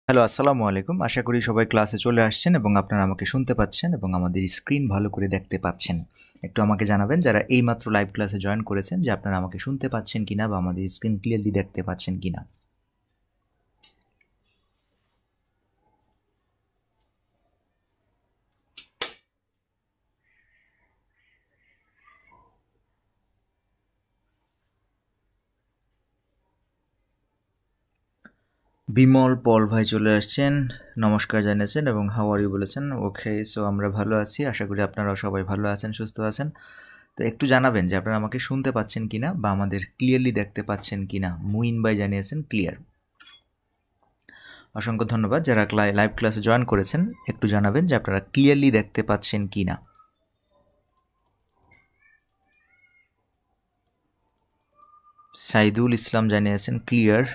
Hello, আসসালামু আলাইকুম। আশা করি সবাই ক্লাসে চলে আসছেন এবং আপনারা আমাকে শুনতে পাচ্ছেন এবং আমাদের স্ক্রিন ভালো করে দেখতে পাচ্ছেন। একটু আমাকে জানাবেন যারা এইমাত্র লাইভ ক্লাসে জয়েন করেছেন যে আপনারা আমাকে শুনতে পাচ্ছেন কিনা বা আমাদের স্ক্রিন ক্লিয়ারলি দেখতে পাচ্ছেন কিনা। বিমল পল ভাই চলে আসছেন, নমস্কার জানিয়েছেন এবং হাউ আর ইউ বলেছেন। ওকে, সো আমরা ভালো আছি, আশা করি আপনারাও সবাই ভালো আছেন, সুস্থ আছেন। তো একটু জানাবেন যে আপনারা আমাকে শুনতে পাচ্ছেন কিনা বা আমাদের ক্লিয়ারলি দেখতে পাচ্ছেন কিনা। মুইন ভাই জানিয়েছেন ক্লিয়ার। অসংখ্য ধন্যবাদ যারা লাইভ ক্লাসে জয়েন করেছেন। একটু জানাবেন যে আপনারা ক্লিয়ারলি দেখতে পাচ্ছেন কিনা। সাইদুল ইসলাম জানিয়েছেন ক্লিয়ার।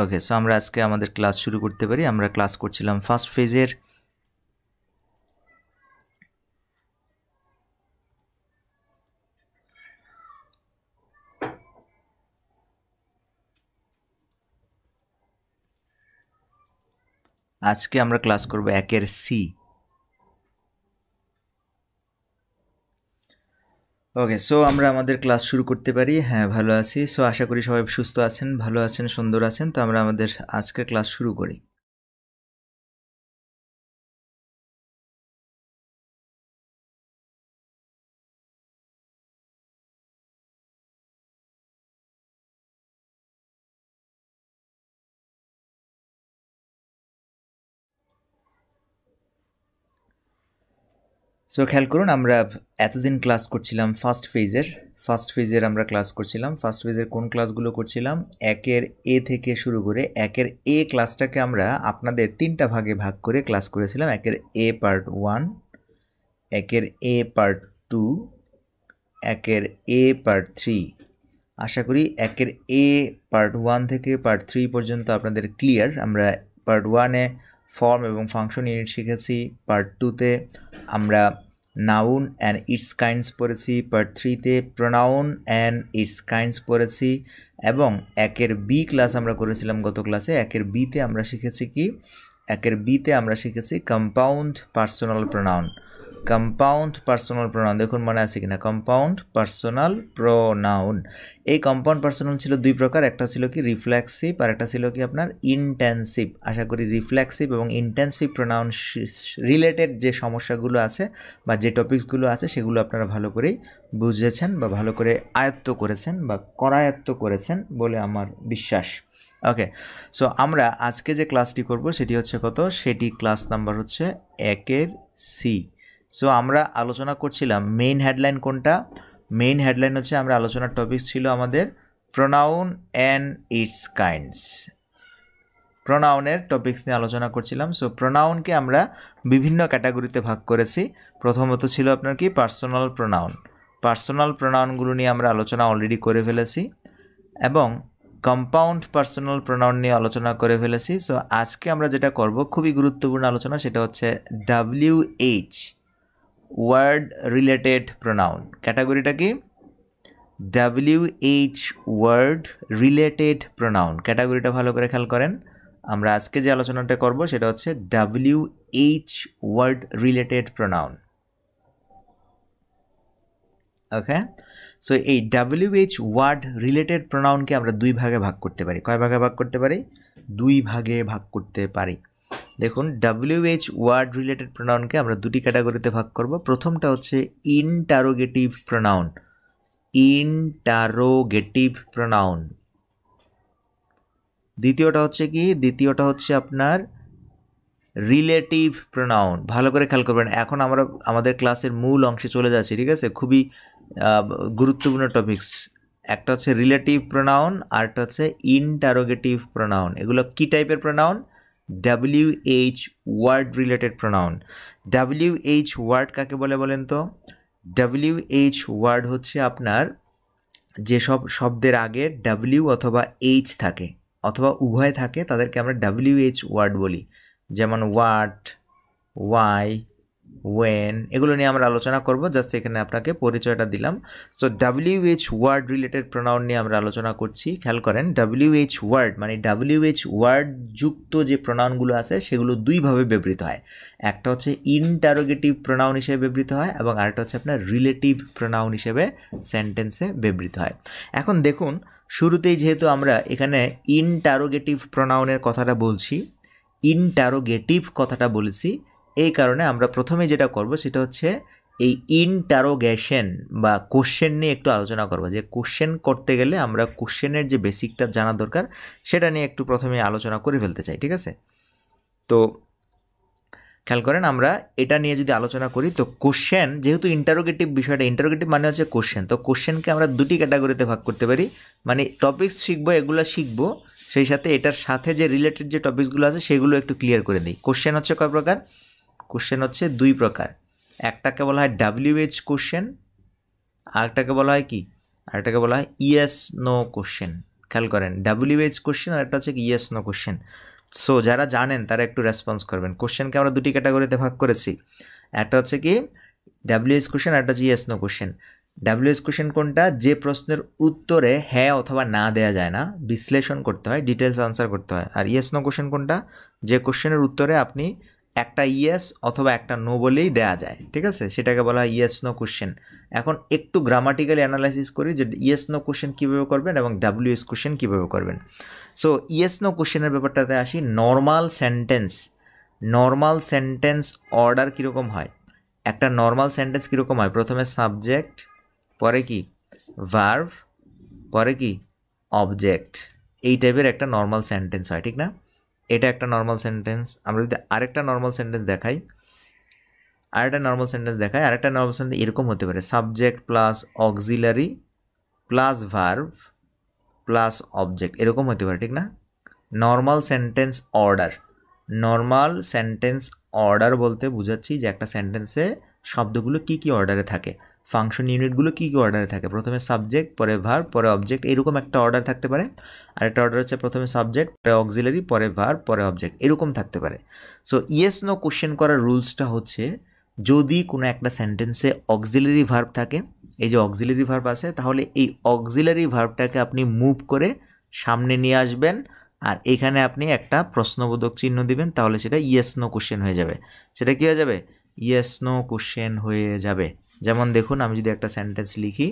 ওকে, সো আমরা আজকে আমাদের ক্লাস শুরু করতে পারি। আমরা ক্লাস করছিলাম ফার্স্ট ফেজের আজকে আমরা ক্লাস করব একের সি। ওকে, সো আমরা আমাদের ক্লাস শুরু করতে পারি। হ্যাঁ, ভালো আছি। সো আশা করি সবাই সুস্থ আছেন, ভালো আছেন, সুন্দর আছেন। তো আমরা আমাদের আজকের ক্লাস শুরু করি। সো খেয়াল করুন, আমরা এতদিন ক্লাস করছিলাম ফার্স্ট ফেজের আমরা ক্লাস করছিলাম। ফার্স্ট ফেজের কোন ক্লাসগুলো করছিলাম? একের এ থেকে শুরু করে একের এ ক্লাসটাকে আমরা আপনাদের তিনটা ভাগে ভাগ করে ক্লাস করেছিলাম। একের এ পার্ট 1, একের এ পার্ট 2, একের এ পার্ট 3। আশা করি একের এ পার্ট 1 থেকে পার্ট 3 পর্যন্ত আপনাদের ক্লিয়ার। আমরা পার্ট 1-এ ফর্ম এবং ফাংশন ইউনিট শিখেছি, পার্ট 2-তে আমরা নাউন অ্যান্ড ইটস কাইন্ডস পড়েছি, পার্ট 3-তে প্রোনাউন অ্যান্ড ইটস কাইন্ডস পড়েছি এবং একের বি ক্লাস আমরা করেছিলাম গত ক্লাসে। একের বিতে আমরা শিখেছি কি? একের বিতে আমরা শিখেছি compound personal pronoun. Compound personal pronoun দেখুন মনে আছে কিনা? Compound personal pronoun. এই কম্পাউন্ড পার্সোনাল ছিল দুই প্রকার, একটা ছিল কি রিফ্লেক্সিভ আর একটা ছিল কি আপনার ইনটেনসিভ। আশা করি রিফ্লেক্সিভ এবং ইনটেনসিভ প্রোনাউন রিলেটেড যে সমস্যাগুলো আছে বা যে টপিকসগুলো আছে সেগুলো আপনারা ভালো করেই বুঝেছেন বা ভালো করে আয়ত্ত করেছেন বা করায়ত্ত করেছেন বলে আমার বিশ্বাস। ওকে, সো আমরা আজকে যে ক্লাসটি করব সেটি হচ্ছে কত? সেটি ক্লাস নাম্বার হচ্ছে একের সি। সো আমরা আলোচনা করছিলাম মেইন হেডলাইন কোনটা? মেইন হেডলাইন হচ্ছে আমরা আলোচনার টপিক ছিল আমাদের প্রোনাউন অ্যান্ড ইটস কাইন্ডস। প্রোনাউনের টপিকস নিয়ে আলোচনা করছিলাম। সো প্রোনাউনকে আমরা বিভিন্ন ক্যাটাগরিতে ভাগ করেছি। প্রথমত ছিল আপনার কি? Personal pronoun. পার্সোনাল প্রোনাউনগুলো নিয়ে আমরা আলোচনা অলরেডি করে ফেলেছি এবং কম্পাউন্ড পার্সোনাল প্রোনাউন নিয়ে আলোচনা করে ফেলেছি। সো আজকে আমরা যেটা করব, খুবই গুরুত্বপূর্ণ আলোচনা, সেটা হচ্ছে WH ওয়ার্ড রিলেটেড প্রোনাউন। ক্যাটাগরিটা কি? WH word related pronoun. ক্যাটাগরিটা ভালো করে খেয়াল করেন। আমরা আজকে যে আলোচনাটা করব সেটা হচ্ছে WH ওয়ার্ড রিলেটেড প্রোনাউন। ওকে, সো এই WH ওয়ার্ড রিলেটেড প্রোনাউনকে আমরা দুই ভাগে ভাগ করতে পারি। কয় ভাগে ভাগ করতে পারি? দুই ভাগে ভাগ করতে পারি। দেখুন, WH ওয়ার্ড রিলেটেড প্রোনাউনকে আমরা দুটি ক্যাটাগরিতে ভাগ করব। প্রথমটা হচ্ছে ইন্টারোগেটিভ প্রোনাউন। Interrogative pronoun. দ্বিতীয়টা হচ্ছে কি? দ্বিতীয়টা হচ্ছে আপনার রিলেটিভ প্রোনাউন। ভালো করে খেয়াল করবেন। এখন আমরা আমাদের ক্লাসের মূল অংশে চলে যাচ্ছি, ঠিক আছে? খুবই গুরুত্বপূর্ণ টপিকস। একটা হচ্ছে রিলেটিভ প্রোনাউন আর একটা হচ্ছে ইন্টারোগেটিভ প্রোনাউন। এগুলো কি টাইপের pronoun? WH word related pronoun. WH word কাকে বলে বলেন তো? WH ওয়ার্ড হচ্ছে আপনার যেসব শব্দের আগে W অথবা H থাকে অথবা উভয় থাকে তাদেরকে আমরা WH ওয়ার্ড বলি। যেমন হোয়াট, ওয়াই, ওয়েন, এগুলো নিয়ে আমরা আলোচনা করব। জাস্ট এখানে আপনাকে পরিচয়টা দিলাম। So WH word related pronoun নিয়ে আমরা আলোচনা করছি। খেয়াল করেন, WH ওয়ার্ড মানে WH ওয়ার্ড যুক্ত যে প্রোনাউনগুলো আছে সেগুলো দুইভাবে ব্যবহৃত হয়। একটা হচ্ছে ইন্টারোগেটিভ প্রোনাউন হিসেবে ব্যবহৃত হয় এবং আরেকটা হচ্ছে আপনার রিলেটিভ প্রোনাউন হিসেবে সেন্টেন্সে ব্যবহৃত হয়। এখন দেখুন, শুরুতেই যেহেতু আমরা এখানে ইন্টারোগেটিভ প্রোনাউনের কথাটা বলছি, ইন্টারোগেটিভ কথাটা বলেছি, এই কারণে আমরা প্রথমে যেটা করব সেটা হচ্ছে এই ইন্টারোগেশন বা কোশ্চেন নিয়ে একটু আলোচনা করব। যে কোশ্চেন করতে গেলে আমরা কোশ্চেনের যে বেসিকটা জানা দরকার সেটা নিয়ে একটু প্রথমে আলোচনা করে ফেলতে চাই, ঠিক আছে? তো খেয়াল করেন, আমরা এটা নিয়ে যদি আলোচনা করি, তো কোশ্চেন যেহেতু ইন্টারোগেটিভ বিষয়টা, ইন্টারোগেটিভ মানে হচ্ছে কোশ্চেন, তো কোশ্চেনকে আমরা দুটি ক্যাটাগরিতে ভাগ করতে পারি। মানে টপিকস শিখবো, এগুলো শিখবো, সেই সাথে এটার সাথে যে রিলেটেড যে টপিকসগুলো আছে সেগুলো একটু ক্লিয়ার করে দিই। কোশ্চেন হচ্ছে কয় প্রকার? কোশ্চেন হচ্ছে দুই প্রকার। একটাকে বলা হয় WH কোশ্চেন, আরেকটাকে বলা হয় কি? আরেকটাকে বলা হয় ইয়েস নো কোশ্চেন। খেয়াল করেন, WH কোশ্চেন আর একটা হচ্ছে কি ইয়েস নো কোশ্চেন। সো যারা জানেন তারা একটু রেসপন্স করবেন। কোশ্চেনকে আমরা দুটি ক্যাটাগরিতে ভাগ করেছি। একটা হচ্ছে কি WH কোশ্চেন, আর একটা হচ্ছে yes no question. WH question কোনটা? যে প্রশ্নের উত্তরে হ্যাঁ অথবা না দেয়া যায় না, বিশ্লেষণ করতে হয়, ডিটেলস আনসার করতে হয়। আর ইয়েস নো কোশ্চেন কোনটা? যে কোশ্চেনের উত্তরে আপনি একটা ইয়েস অথবা একটা নো বলেই দেয়া যায়, ঠিক আছে? সেটাকে বলা হয় ইয়েস নো কোশ্চেন। এখন একটু গ্রামাটিক্যালি অ্যানালাইসিস করি যে ইয়েস নো কোশ্চেন কীভাবে করবেন এবং WH কোশ্চেন কীভাবে করবেন। সো ইয়েস নো কোশ্চেনের ব্যাপারটাতে আসি। নর্মাল সেন্টেন্স অর্ডার কীরকম হয়? একটা নর্মাল সেন্টেন্স কীরকম হয়? প্রথমে সাবজেক্ট, পরে কি ভার্ব, পরে কি অবজেক্ট। এই টাইপের একটা নর্মাল সেন্টেন্স হয়, ঠিক না? এটা একটা নর্মাল সেন্টেন্স। আমরা যদি আরেকটা নর্মাল সেন্টেন্স দেখাই, আরেকটা নর্মাল সেন্টেন্স এরকম হতে পারে, subject plus auxiliary plus verb plus object, এরকম হতে পারে, ঠিক না? নর্মাল সেন্টেন্স অর্ডার বলতে বুঝাচ্ছি যে একটা সেন্টেন্সে শব্দগুলো কি কি অর্ডারে থাকে, ফাংশন ইউনিটগুলো কি কি অর্ডারে থাকে। প্রথমে সাবজেক্ট, পরে ভার্ব, পরে অবজেক্ট, এরকম একটা অর্ডার থাকতে পারে। আরেকটা অর্ডার হচ্ছে প্রথমে সাবজেক্ট, পরে অক্সিলারি, পরে ভার্ব, পরে অবজেক্ট, এরকম থাকতে পারে। সো ইয়েস নো কোশ্চেন করার রুলসটা হচ্ছে, যদি কোনো একটা সেন্টেন্সে অক্সিলারি ভার্ব থাকে, এই যে অক্সিলারি ভার্ব আছে, তাহলে এই অক্সিলারি ভার্বটাকে আপনি মুভ করে সামনে নিয়ে আসবেন, আর এখানে আপনি একটা প্রশ্নবোধক চিহ্ন দিবেন, তাহলে সেটা ইয়েস নো কোশ্চেন হয়ে যাবে। সেটা কী হয়ে যাবে? ইয়েস নো কোশ্চেন হয়ে যাবে। যেমন দেখুন, আমি যদি একটা সেন্টেন্স লিখি,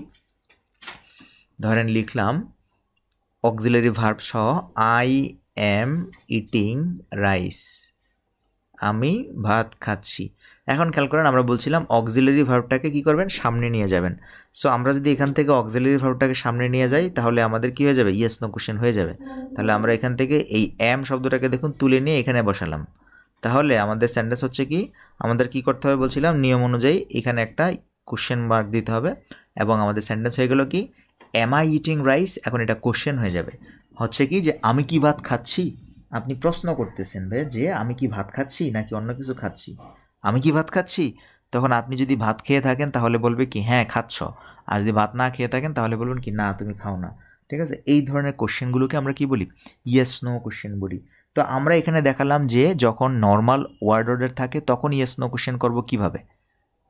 ধরেন লিখলাম অক্সিলারি ভার্ব সহ, আই এম ইটিং রাইস, আমি ভাত খাচ্ছি। এখন খেয়াল করেন, আমরা বলছিলাম অক্সিলারি ভার্বটাকে কী করবেন? সামনে নিয়ে যাবেন। সো আমরা যদি এখান থেকে অক্সিলারি ভার্বটাকে সামনে নিয়ে যাই, তাহলে আমাদের কী হয়ে যাবে? ইয়েস নো কোশ্চেন হয়ে যাবে। তাহলে আমরা এখান থেকে এই এম শব্দটাকে দেখুন তুলে নিয়ে এখানে বসালাম, তাহলে আমাদের সেন্টেন্স হচ্ছে কি, আমাদের কি করতে হবে বলছিলাম, নিয়ম অনুযায়ী এখানে একটা কোশ্চেন মার্ক দিতে হবে এবং আমাদের সেন্টেন্স হয়ে গেল কি, এম আই ইটিং রাইস। এখন এটা কোশ্চেন হয়ে যাবে, হচ্ছে কি যে আমি কি ভাত খাচ্ছি। আপনি প্রশ্ন করতেছেন ভাই যে আমি কি ভাত খাচ্ছি নাকি অন্য কিছু খাচ্ছি, আমি কি ভাত খাচ্ছি। তখন আপনি যদি ভাত খেয়ে থাকেন তাহলে বলবে কি হ্যাঁ খাচ্ছ, আর যদি ভাত না খেয়ে থাকেন তাহলে বলবেন কি না তুমি খাও না, ঠিক আছে? এই ধরনের কোশ্চেনগুলোকে আমরা কি বলি? ইয়েস নো কোশ্চেন বলি। তো আমরা এখানে দেখালাম যে যখন নর্মাল ওয়ার্ড অর্ডার থাকে তখন ইয়েস নো কোশ্চেন করবো কিভাবে,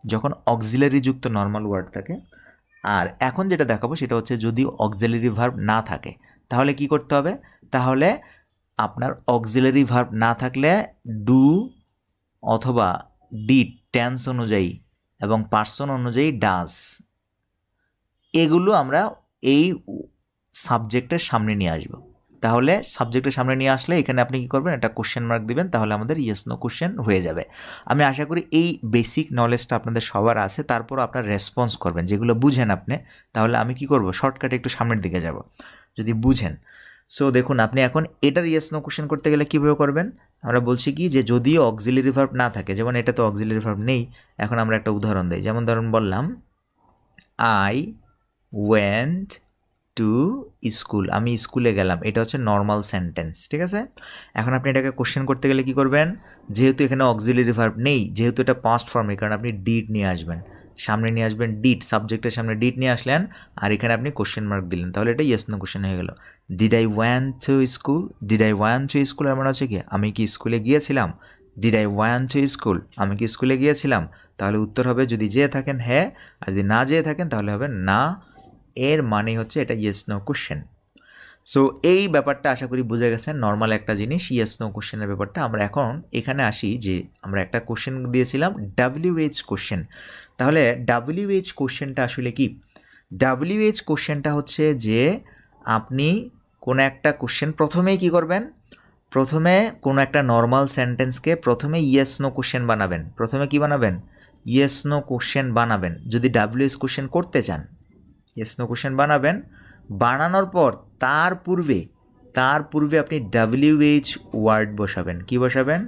যখন অক্সিলারি যুক্ত নর্মাল ওয়ার্ড থাকে। আর এখন যেটা দেখাবো সেটা হচ্ছে যদি অক্সিলারি ভার্ব না থাকে তাহলে কি করতে হবে? তাহলে আপনার অক্সিলারি ভার্ব না থাকলে ডু অথবা ডিড টেন্স অনুযায়ী এবং পার্সন অনুযায়ী ডাজ, এগুলো আমরা এই সাবজেক্টের সামনে নিয়ে আসবো। তাহলে সাবজেক্টের সামনে নিয়ে আসলে এখানে আপনি কী করবেন? একটা কোশ্চেন মার্ক দিবেন, তাহলে আমাদের ইয়েস নো কোশ্চেন হয়ে যাবে। আমি আশা করি এই বেসিক নলেজটা আপনাদের সবার আছে, তারপর আপনার রেসপন্স করবেন যেগুলো বুঝেন আপনি। তাহলে আমি কি করব? শর্টকাটে একটু সামনের দিকে যাব যদি বুঝেন। সো দেখুন, আপনি এখন এটার ইয়েস নো কোশ্চেন করতে গেলে কীভাবে করবেন? আমরা বলছি কি যে যদিও অক্সিলারি ভার্ব না থাকে, যেমন এটা তো অক্সিলারি ভার্ব নেই, এখন আমরা একটা উদাহরণ দিই। যেমন ধরুন বললাম আই ওয়েন্ট টু স্কুল, আমি স্কুলে গেলাম, এটা হচ্ছে নর্মাল সেন্টেন্স, ঠিক আছে? এখন আপনি এটাকে কোশ্চেন করতে গেলে কি করবেন? যেহেতু এখানে অক্সিলারি ভার্ব নেই, যেহেতু এটা পাস্ট ফর্ম, এই কারণে আপনি ডিড নিয়ে আসবেন, সামনে নিয়ে আসবেন ডিড, সাবজেক্টের সামনে ডিড নিয়ে আসলেন, আর এখানে আপনি কোশ্চেন মার্ক দিলেন, তাহলে এটা ইয়েস নো কোশ্চেন হয়ে গেল। Did I went to school, did I went to school এর মানে হচ্ছে কি আমি কি স্কুলে গিয়েছিলাম? Did I want to school, আমি কি স্কুলে গিয়েছিলাম? তাহলে উত্তর হবে, যদি যেয়ে থাকেন হ্যাঁ, আর যদি না যেয়ে থাকেন তাহলে হবে না। এর মানে হচ্ছে এটা ইয়েস নো কোশ্চেন। সো এই ব্যাপারটা আশা করি বুঝে গেছেন, নর্মাল একটা জিনিস ইয়েস নো কোশ্চেনের ব্যাপারটা। আমরা এখন এখানে আসি যে আমরা একটা কোশ্চেন দিয়েছিলাম WH কোশ্চেন। তাহলে WH কোশ্চেনটা আসলে কি? WH কোশ্চেনটা হচ্ছে যে আপনি কোনো একটা কোশ্চেন প্রথমেই কি করবেন, প্রথমে কোনো একটা নর্মাল সেন্টেন্সকে প্রথমে ইয়েস নো কোশ্চেন বানাবেন। প্রথমে কি বানাবেন? ইয়েস নো কোশ্চেন বানাবেন যদি WH কোশ্চেন করতে চান। ইয়েস নো কোশ্চেন বানাবেন, বানানোর পর তার পূর্বে আপনি WH ওয়ার্ড বসাবেন। কি বসাবেন?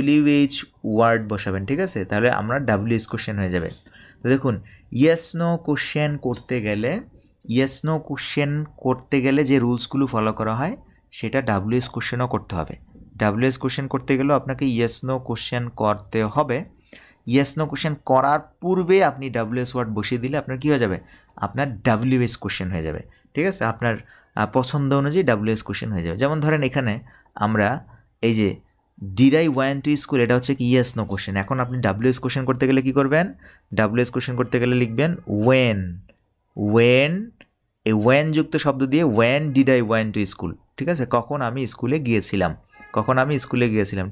WH ওয়ার্ড বসাবেন, ঠিক আছে? তাহলে আমরা WH কোশ্চেন হয়ে যাবে। তো দেখুন, ইয়েস নো কোশ্চেন করতে গেলে যে রুলসগুলো ফলো করা হয় সেটা WH কোশ্চেনও করতে হবে। WH কোশ্চেন করতে গেলেও আপনাকে ইয়েস নো কোশ্চেন করতে হবে। ইয়েস নো কোশ্চেন করার পূর্বে আপনি WH ওয়ার্ড বসিয়ে দিলে আপনার কী হয়ে যাবে? আপনার WH কোশ্চেন হয়ে যাবে, ঠিক আছে? আপনার পছন্দ অনুযায়ী WH কোশ্চেন হয়ে যাবে। যেমন ধরেন এখানে আমরা এই যে did I want to school, এটা হচ্ছে কি ইয়েস নো কোশ্চেন। এখন আপনি WH কোশ্চেন করতে গেলে কি করবেন? WH কোশ্চেন করতে গেলে লিখবেন ওয়েন, এই ওয়েন যুক্ত শব্দ দিয়ে when did I want to school, ঠিক আছে? কখন আমি স্কুলে গিয়েছিলাম,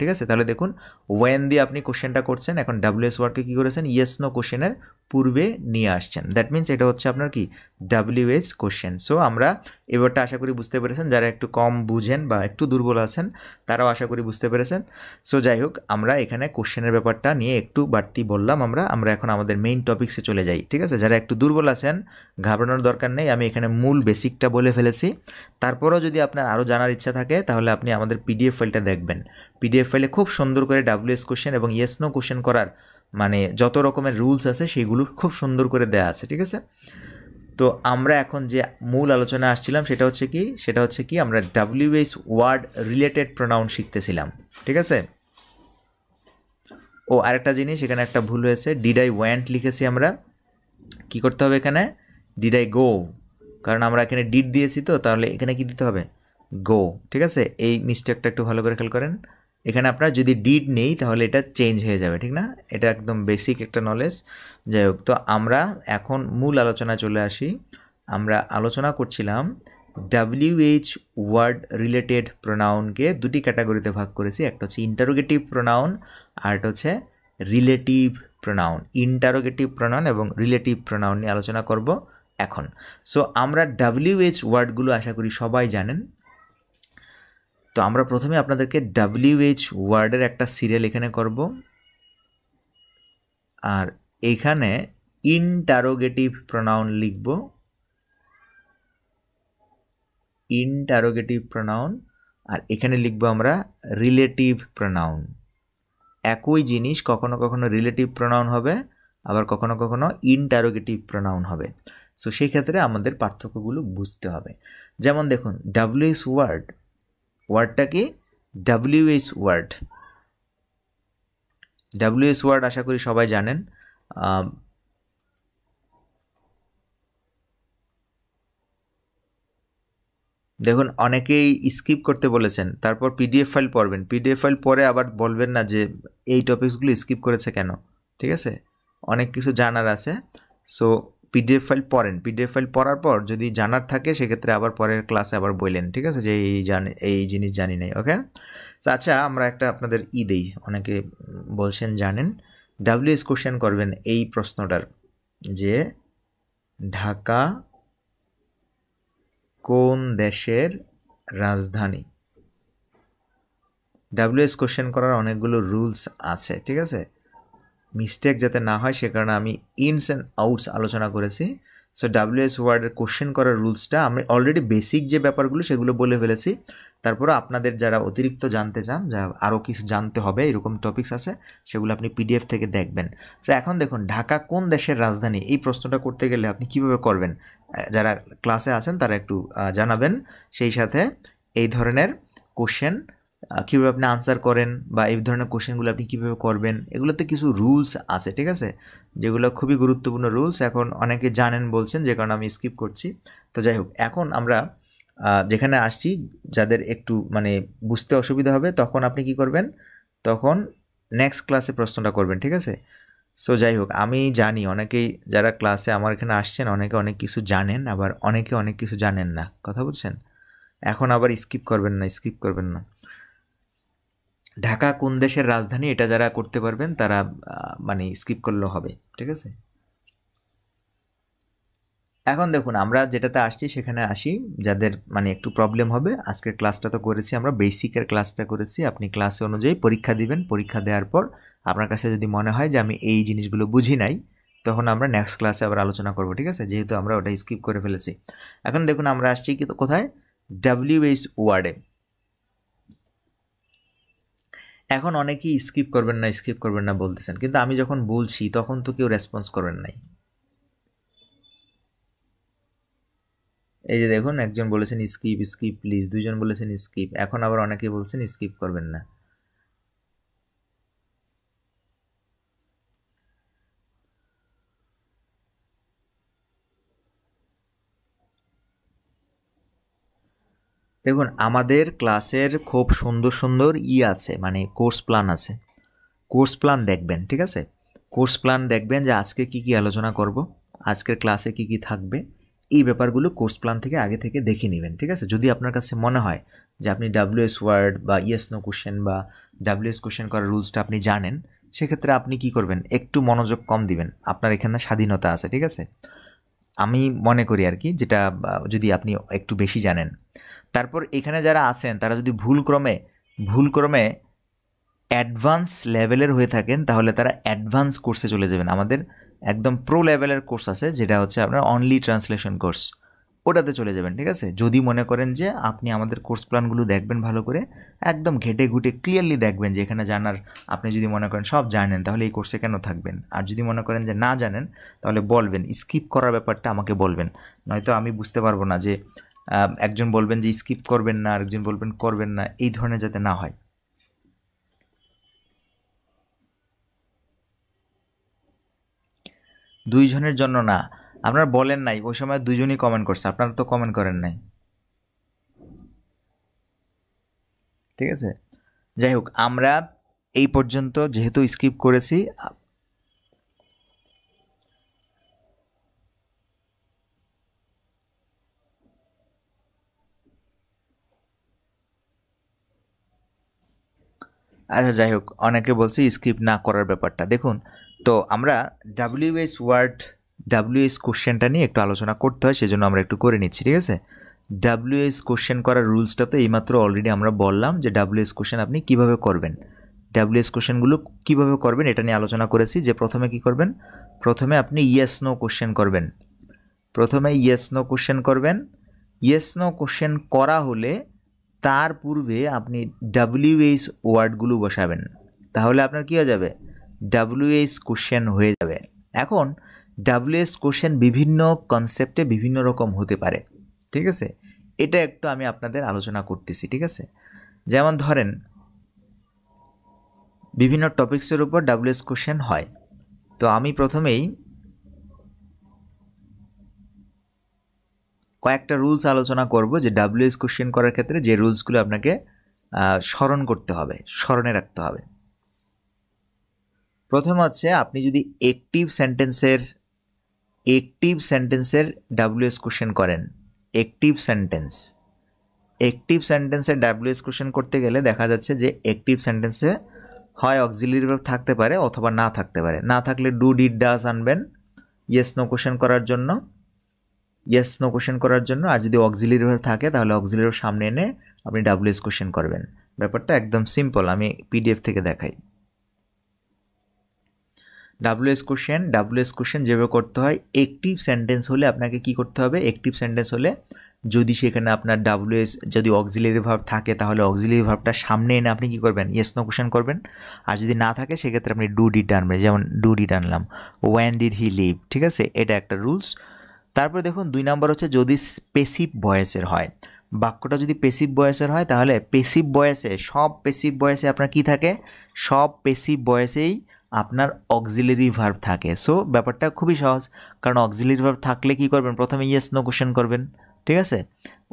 ঠিক আছে? তাহলে দেখুন, ওয়েন দিয়ে আপনি কোশ্চেনটা করছেন, এখন WH ওয়ার্ডকে কী করেছেন? ইয়েস নো কোশ্চেনের পূর্বে নিয়ে আসছেন। দ্যাট মিনস এটা হচ্ছে আপনার কি WH কোশ্চেন। সো আমরা এবারটা আশা করি বুঝতে পেরেছেন। যারা একটু কম বুঝেন বা একটু দুর্বল আছেন তারাও আশা করি বুঝতে পেরেছেন। সো যাই হোক, আমরা এখানে কোশ্চেনের ব্যাপারটা নিয়ে একটু বাড়তি বললাম। আমরা এখন আমাদের মেইন টপিক্সে চলে যাই, ঠিক আছে? যারা একটু দুর্বল আছেন ঘাবড়ানোর দরকার নেই, আমি এখানে মূল বেসিকটা বলে ফেলেছি। তারপরেও যদি আপনার আরও জানার ইচ্ছা থাকে তাহলে আপনি আমাদের PDF ফাইলটা দেখবেন। PDF ফাইলে খুব সুন্দর করে WH কোশ্চেন এবং ইয়েস নো কোশ্চেন করার মানে যত রকমের রুলস আছে সেগুলো খুব সুন্দর করে দেয়া আছে, ঠিক আছে? তো আমরা এখন যে মূল আলোচনা আসছিলাম সেটা হচ্ছে কি আমরা WH ওয়ার্ড রিলেটেড প্রোনাউন শিখতেছিলাম, ঠিক আছে? ও আরেকটা জিনিস, এখানে একটা ভুল হয়েছে, ডিড আই ওয়ান্ট লিখেছি আমরা, কি করতে হবে এখানে? ডিড আই গো, কারণ আমরা এখানে ডিড দিয়েছি তো, তাহলে এখানে কি দিতে হবে? গো, ঠিক আছে? এই মিস্টেকটা একটু ভালো করে খেয়াল করেন। এখানে আপনার যদি ডিড নেই তাহলে এটা চেঞ্জ হয়ে যাবে, ঠিক না? এটা একদম বেসিক একটা নলেজ। যাই হোক, তো আমরা এখন মূল আলোচনা চলে আসি। আমরা আলোচনা করছিলাম WH ওয়ার্ড রিলেটেড প্রোনাউনকে দুটি ক্যাটাগরিতে ভাগ করেছি। একটা হচ্ছে ইন্টারোগেটিভ প্রোনাউন আর একটা হচ্ছে রিলেটিভ প্রোনাউন। ইন্টারোগেটিভ প্রোনাউন এবং রিলেটিভ প্রোনাউন নিয়ে আলোচনা করব এখন। সো আমরা WH ওয়ার্ডগুলো আশা করি সবাই জানেন। তো আমরা প্রথমে আপনাদেরকে WH ওয়ার্ডের একটা সিরিয়াল এখানে করব, আর এখানে ইন্টারোগেটিভ প্রোনাউন লিখব, ইন্টারোগেটিভ প্রোনাউন, আর এখানে লিখব আমরা রিলেটিভ প্রোনাউন। একই জিনিস কখনো কখনো রিলেটিভ প্রোনাউন হবে, আবার কখনো কখনো ইন্টারোগেটিভ প্রোনাউন হবে। সো সেই ক্ষেত্রে আমাদের পার্থক্যগুলো বুঝতে হবে। যেমন দেখুন, WH ওয়ার্ডটা কি? WH ওয়ার্ড আশা করি সবাই জানেন। দেখুন, অনেকেই স্কিপ করতে বলেছেন, তারপর PDF ফাইল পড়বেন, PDF ফাইল পরে আবার বলবেন না যে এই টপিকসগুলো স্কিপ করেছে কেন, ঠিক আছে? অনেক কিছু জানার আছে। সো PDF ফাইল পড়েন, PDF ফাইল পড়ার পর যদি জানার থাকে সেক্ষেত্রে আবার পরের ক্লাসে আবার বললেন, ঠিক আছে? যে এই জিনিস জানি নাই, ওকে? আচ্ছা, আমরা একটা আপনাদের দেই, অনেকে বলছেন জানেন। WH কোশ্চেন করবেন এই প্রশ্নটার যে ঢাকা কোন দেশের রাজধানী? WH কোশ্চেন করার অনেকগুলো রুলস আছে, ঠিক আছে? মিস্টেক যাতে না হয় সে কারণে আমি ইনস অ্যান্ড আউটস আলোচনা করেছি। সো WH ওয়ার্ডের কোশ্চেন করার রুলসটা আমি অলরেডি বেসিক যে ব্যাপারগুলো সেগুলো বলে ফেলেছি। তারপরে আপনাদের যারা অতিরিক্ত জানতে চান, যা আরও কিছু জানতে হবে এরকম টপিকস আছে, সেগুলো আপনি PDF থেকে দেখবেন। সো এখন দেখুন, ঢাকা কোন দেশের রাজধানী, এই প্রশ্নটা করতে গেলে আপনি কিভাবে করবেন? যারা ক্লাসে আছেন তারা একটু জানাবেন। সেই সাথে এই ধরনের কোশ্চেন কীভাবে আপনি আনসার করেন বা এই ধরনের কোশ্চেনগুলো আপনি কীভাবে করবেন, এগুলোতে কিছু রুলস আছে, ঠিক আছে? যেগুলো খুবই গুরুত্বপূর্ণ রুলস। এখন অনেকে জানেন বলছেন, যে কারণে আমি স্কিপ করছি। তো যাই হোক, এখন আমরা যেখানে আসছি, যাদের একটু মানে বুঝতে অসুবিধা হবে তখন আপনি কি করবেন? তখন নেক্সট ক্লাসে প্রশ্নটা করবেন, ঠিক আছে? সো যাই হোক, আমি জানি অনেকেই যারা ক্লাসে আমার এখানে আসছেন অনেকে অনেক কিছু জানেন, আবার অনেকে অনেক কিছু জানেন না, কথা বুঝছেন? এখন আবার স্কিপ করবেন না। ঢাকা কোন দেশের রাজধানী, এটা যারা করতে পারবেন তারা মানে স্কিপ করলেও হবে, ঠিক আছে? এখন দেখুন আমরা যেটাতে আসছি সেখানে আসি, যাদের মানে একটু প্রবলেম হবে। আজকের ক্লাসটা তো করেছি আমরা, বেসিকের ক্লাসটা করেছি। আপনি ক্লাসে অনুযায়ী পরীক্ষা দিবেন, পরীক্ষা দেওয়ার পর আপনার কাছে যদি মনে হয় যে আমি এই জিনিসগুলো বুঝি নাই, তখন আমরা নেক্সট ক্লাসে আবার আলোচনা করব, ঠিক আছে? যেহেতু আমরা ওটা স্কিপ করে ফেলেছি। এখন দেখুন আমরা আসছি কি কোথায়, WH ওয়ার্ডে। এখন অনেকেই স্কিপ করবেন না বলতেছেন, কিন্তু আমি যখন বলছি তখন তো কেউ রেসপন্স করবেন নাই। এই যে দেখুন, একজন বলেছেন স্কিপ প্লিজ, দুইজন বলেছেন স্কিপ, এখন আবার অনেকেই বলছেন স্কিপ করবেন না। দেখুন আমাদের ক্লাসের খুব সুন্দর আছে, মানে কোর্স প্ল্যান আছে। কোর্স প্ল্যান দেখবেন, ঠিক আছে? কোর্স প্ল্যান দেখবেন যে আজকে কি আলোচনা করব, আজকের ক্লাসে কি থাকবে, এই ব্যাপারগুলো কোর্স প্ল্যান থেকে আগে থেকে দেখে নেবেন, ঠিক আছে? যদি আপনার কাছে মনে হয় যে আপনি WH ওয়ার্ড বা ইয়েস নো কোশ্চেন বা WH কোশ্চেন করার রুলসটা আপনি জানেন, সেক্ষেত্রে আপনি কি করবেন, একটু মনোযোগ কম দিবেন, আপনার এখানে স্বাধীনতা আছে, ঠিক আছে? আমি মনে করি আর কি, যেটা যদি আপনি একটু বেশি জানেন। তারপর এখানে যারা আছেন তারা যদি ভুলক্রমে অ্যাডভান্স লেভেলের হয়ে থাকেন, তাহলে তারা অ্যাডভান্স কোর্সে চলে যাবেন। আমাদের একদম প্রো লেভেলের কোর্স আছে, যেটা হচ্ছে আপনার অনলি ট্রান্সলেশন কোর্স, ওটাতে চলে যাবেন, ঠিক আছে? যদি মনে করেন যে আপনি আমাদের কোর্স প্ল্যানগুলো দেখবেন ভালো করে, একদম ঘেটে ঘুটে ক্লিয়ারলি দেখবেন যে এখানে জানার, আপনি যদি মনে করেন সব জানেন তাহলে এই কোর্সে কেন থাকবেন, আর যদি মনে করেন যে না জানেন তাহলে বলবেন, স্কিপ করার ব্যাপারটা আমাকে বলবেন, নয়তো আমি বুঝতে পারবো না যে একজন বলবেন যে স্কিপ করবেন না, আরেকজন বলবেন করবেন না, এই ধরনের যাতে না হয়। দুইজনের জন্য না, আপনারা বলেন নাই, ওই সময় দুজনই কমেন্ট করছে, আপনারা তো কমেন্ট করেন নাই, ঠিক আছে? যাই হোক, আমরা এই পর্যন্ত যেহেতু স্কিপ করেছি, আচ্ছা যাই হোক, অনেকে বলছে স্কিপ না করার ব্যাপারটা। দেখুন, তো আমরা WH ওয়ার্ড WH কোশ্চেনটা নিয়ে একটু আলোচনা করতে হয়, সেজন্য আমরা একটু করে নিচ্ছি, ঠিক আছে? WH কোশ্চেন করার রুলসটা তো এইমাত্র অলরেডি আমরা বললাম যে WH কোশ্চেন আপনি কিভাবে করবেন, WH কোশ্চেনগুলো কিভাবে করবেন এটা নিয়ে আলোচনা করেছি। যে প্রথমে কি করবেন, প্রথমে আপনি ইয়েস নো কোশ্চেন করবেন, প্রথমে ইয়েস নো কোশ্চেন করবেন। ইয়েস নো কোশ্চেন করা হলে তার পূর্বে আপনি WH ওয়ার্ডগুলো বসাবেন, তাহলে আপনার কী হয়ে যাবে, WH কোশ্চেন হয়ে যাবে। এখন WH কোশ্চেন বিভিন্ন কনসেপ্টে বিভিন্ন রকম হতে পারে, ঠিক আছে? এটা একটু আমি আপনাদের আলোচনা করতেছি, ঠিক আছে? যেমন ধরেন বিভিন্ন টপিক্সের উপর WH কোশ্চেন হয়। তো আমি প্রথমেই কয়েকটা রুলস আলোচনা করব যে WH কোশ্চেন করার ক্ষেত্রে যে রুলসগুলো আপনাকে স্মরণ করতে হবে, স্মরণে রাখতে হবে। প্রথম হচ্ছে, আপনি যদি অ্যাক্টিভ সেন্টেন্সের WH কোশ্চেন করেন, অ্যাক্টিভ সেন্টেন্সের WH কোশ্চেন করতে গেলে দেখা যাচ্ছে যে অ্যাক্টিভ সেন্টেন্সে হয় অক্সিলারি ভার্ব থাকতে পারে অথবা না থাকতে পারে। না থাকলে ডু ডিড ডাজ আনবেন ইয়েস নো কোশ্চেন করার জন্য, আর যদি অক্সিলারি ভার্ব থাকে তাহলে অক্সিলারি ভার্ব সামনে এনে আপনি WH কোশ্চেন করবেন। ব্যাপারটা একদম সিম্পল, আমি PDF থেকে দেখাই। WH কোশ্চেন যেভাবে করতে হয়, অ্যাক্টিভ সেন্টেন্স হলে আপনাকে কি করতে হবে, অ্যাক্টিভ সেন্টেন্স হলে যদি সেখানে আপনার WH যদি অক্সিলারি ভার্ব থাকে তাহলে অক্সিলারি ভার্বটা সামনে এনে আপনি কি করবেন, ইয়েস নো কোশ্চেন করবেন। আর যদি না থাকে সেক্ষেত্রে আপনি ডু ডিড আনবেন, যেমন ডু ডিড আনলাম, ওয়েন ডিড হি লিভ, ঠিক আছে? এটা একটা রুলস। তারপরে দেখুন 2 নম্বর হচ্ছে, যদি পেসিভ ভয়েসের হয়, বাক্যটা যদি পেসিভ ভয়েসের হয় তাহলে সব পেসিভ ভয়েসে আপনার কি থাকে, সব পেসিভ ভয়েসেই আপনার অক্সিলারি ভার্ব থাকে। সো ব্যাপারটা খুবই সহজ, কারণ অক্সিলারি ভার্ব থাকলে কি করবেন, প্রথমে ইয়েস নো কোশ্চেন করবেন, ঠিক আছে,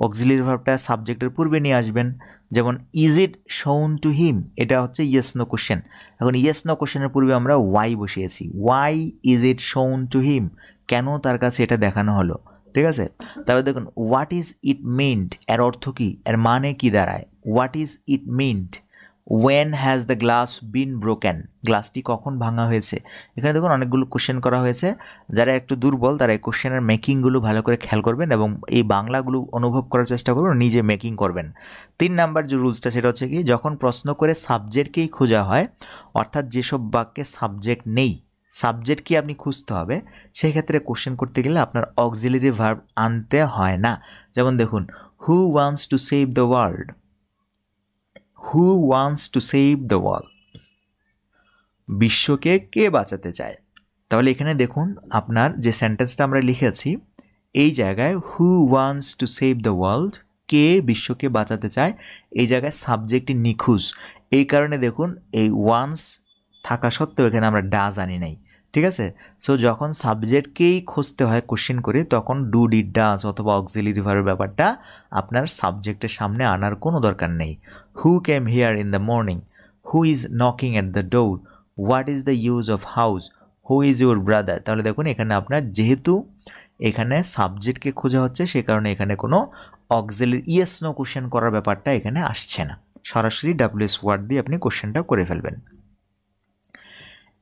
অক্সিলারি ভার্বটা সাবজেক্টের পূর্বে নিয়ে আসবেন। যেমন ইজ ইট শোন টু হিম, এটা হচ্ছে ইয়েস নো কোশ্চেন। এখন ইয়েস নো কোশ্চেনের পূর্বে আমরা ওয়াই বসিয়েছি, ওয়াই ইজ ইট শোন টু হিম, কেন তার কাছে এটা দেখানো হলো। ঠিক আছে, তারপরে দেখুন হোয়াট ইজ ইট মিন্ট, এর অর্থ কী, এর মানে কি দাঁড়ায়। What is it meant, when has the glass been broken, গ্লাসটি কখন ভাঙা হয়েছে। এখানে দেখুন অনেকগুলো কোশ্চেন করা হয়েছে, যারা একটু দুর্বল তারা এই কোশ্চেনের মেকিংগুলো ভালো করে খেয়াল করবেন এবং এই বাংলাগুলো অনুভব করার চেষ্টা করবেন, নিজে মেকিং করবেন। 3 নাম্বার যে রুলসটা সেটা হচ্ছে কি, যখন প্রশ্ন করে সাবজেক্টকেই খোঁজা হয়, অর্থাৎ যেসব বাক্যে সাবজেক্ট নেই, সাবজেক্টকে আপনি খুঁজতে হবে, সেই ক্ষেত্রে কোশ্চেন করতে গেলে আপনার অক্সিলারি ভার্ব আনতে হয় না। যেমন দেখুন হু wants to save the world, who wants to save the world, বিশ্বকে কে বাঁচাতে চায়। তাহলে এখানে দেখুন আপনার যে সেন্টেন্সটা আমরা লিখেছি, এই জায়গায় who wants to save the world, কে বিশ্বকে বাঁচাতে চায়, এই জায়গায় সাবজেক্টটি নিখুঁজ। এই কারণে দেখুন এই ওয়ান্টস থাকা সত্ত্বেও এখানে আমরা ডাজ আনি নাই। ঠিক আছে, সো যখন সাবজেক্টকেই খুঁজতে হয় কোশ্চেন করে, তখন ডু ডিড ডাজ অথবা অক্সিলারি ভার্বের ব্যাপারটা আপনার সাবজেক্টের সামনে আনার কোনো দরকার নেই। Who came here in the morning, who is knocking at the door, what is the use of house, who is your brother. তাহলে দেখুন এখানে আপনার যেহেতু এখানে সাবজেক্টকে খোঁজা হচ্ছে, সে কারণে এখানে কোনো অক্সিলারি ইয়েস নো কোশ্চেন করার ব্যাপারটা এখানে আসছে না, সরাসরি ডাব্লিউএস ওয়ার্ড দিয়ে আপনি কোশ্চেনটা করে ফেলবেন।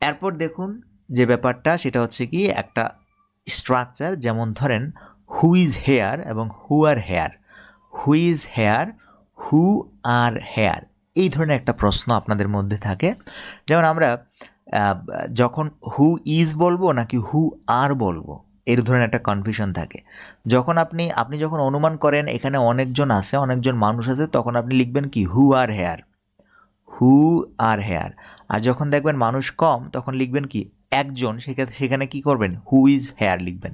এরপর দেখুন যে ব্যাপারটা সেটা হচ্ছে কি একটা স্ট্রাকচার, যেমন ধরেন হু ইজ হেয়ার এবং who are here, who is here, who are here, এই ধরনের একটা প্রশ্ন আপনাদের মধ্যে থাকে। যেমন আমরা যখন হু ইজ বলবো নাকি হু আর বলবো, এর ধরনের একটা কনফিউশন থাকে। যখন আপনি যখন অনুমান করেন এখানে অনেকজন আছে, অনেকজন মানুষ আছে, তখন আপনি লিখবেন কি হু are here, who are hair. আর যখন দেখবেন মানুষ কম তখন লিখবেন কি একজন, সেখানে কি করবেন হু ইজ হেয়ার লিখবেন,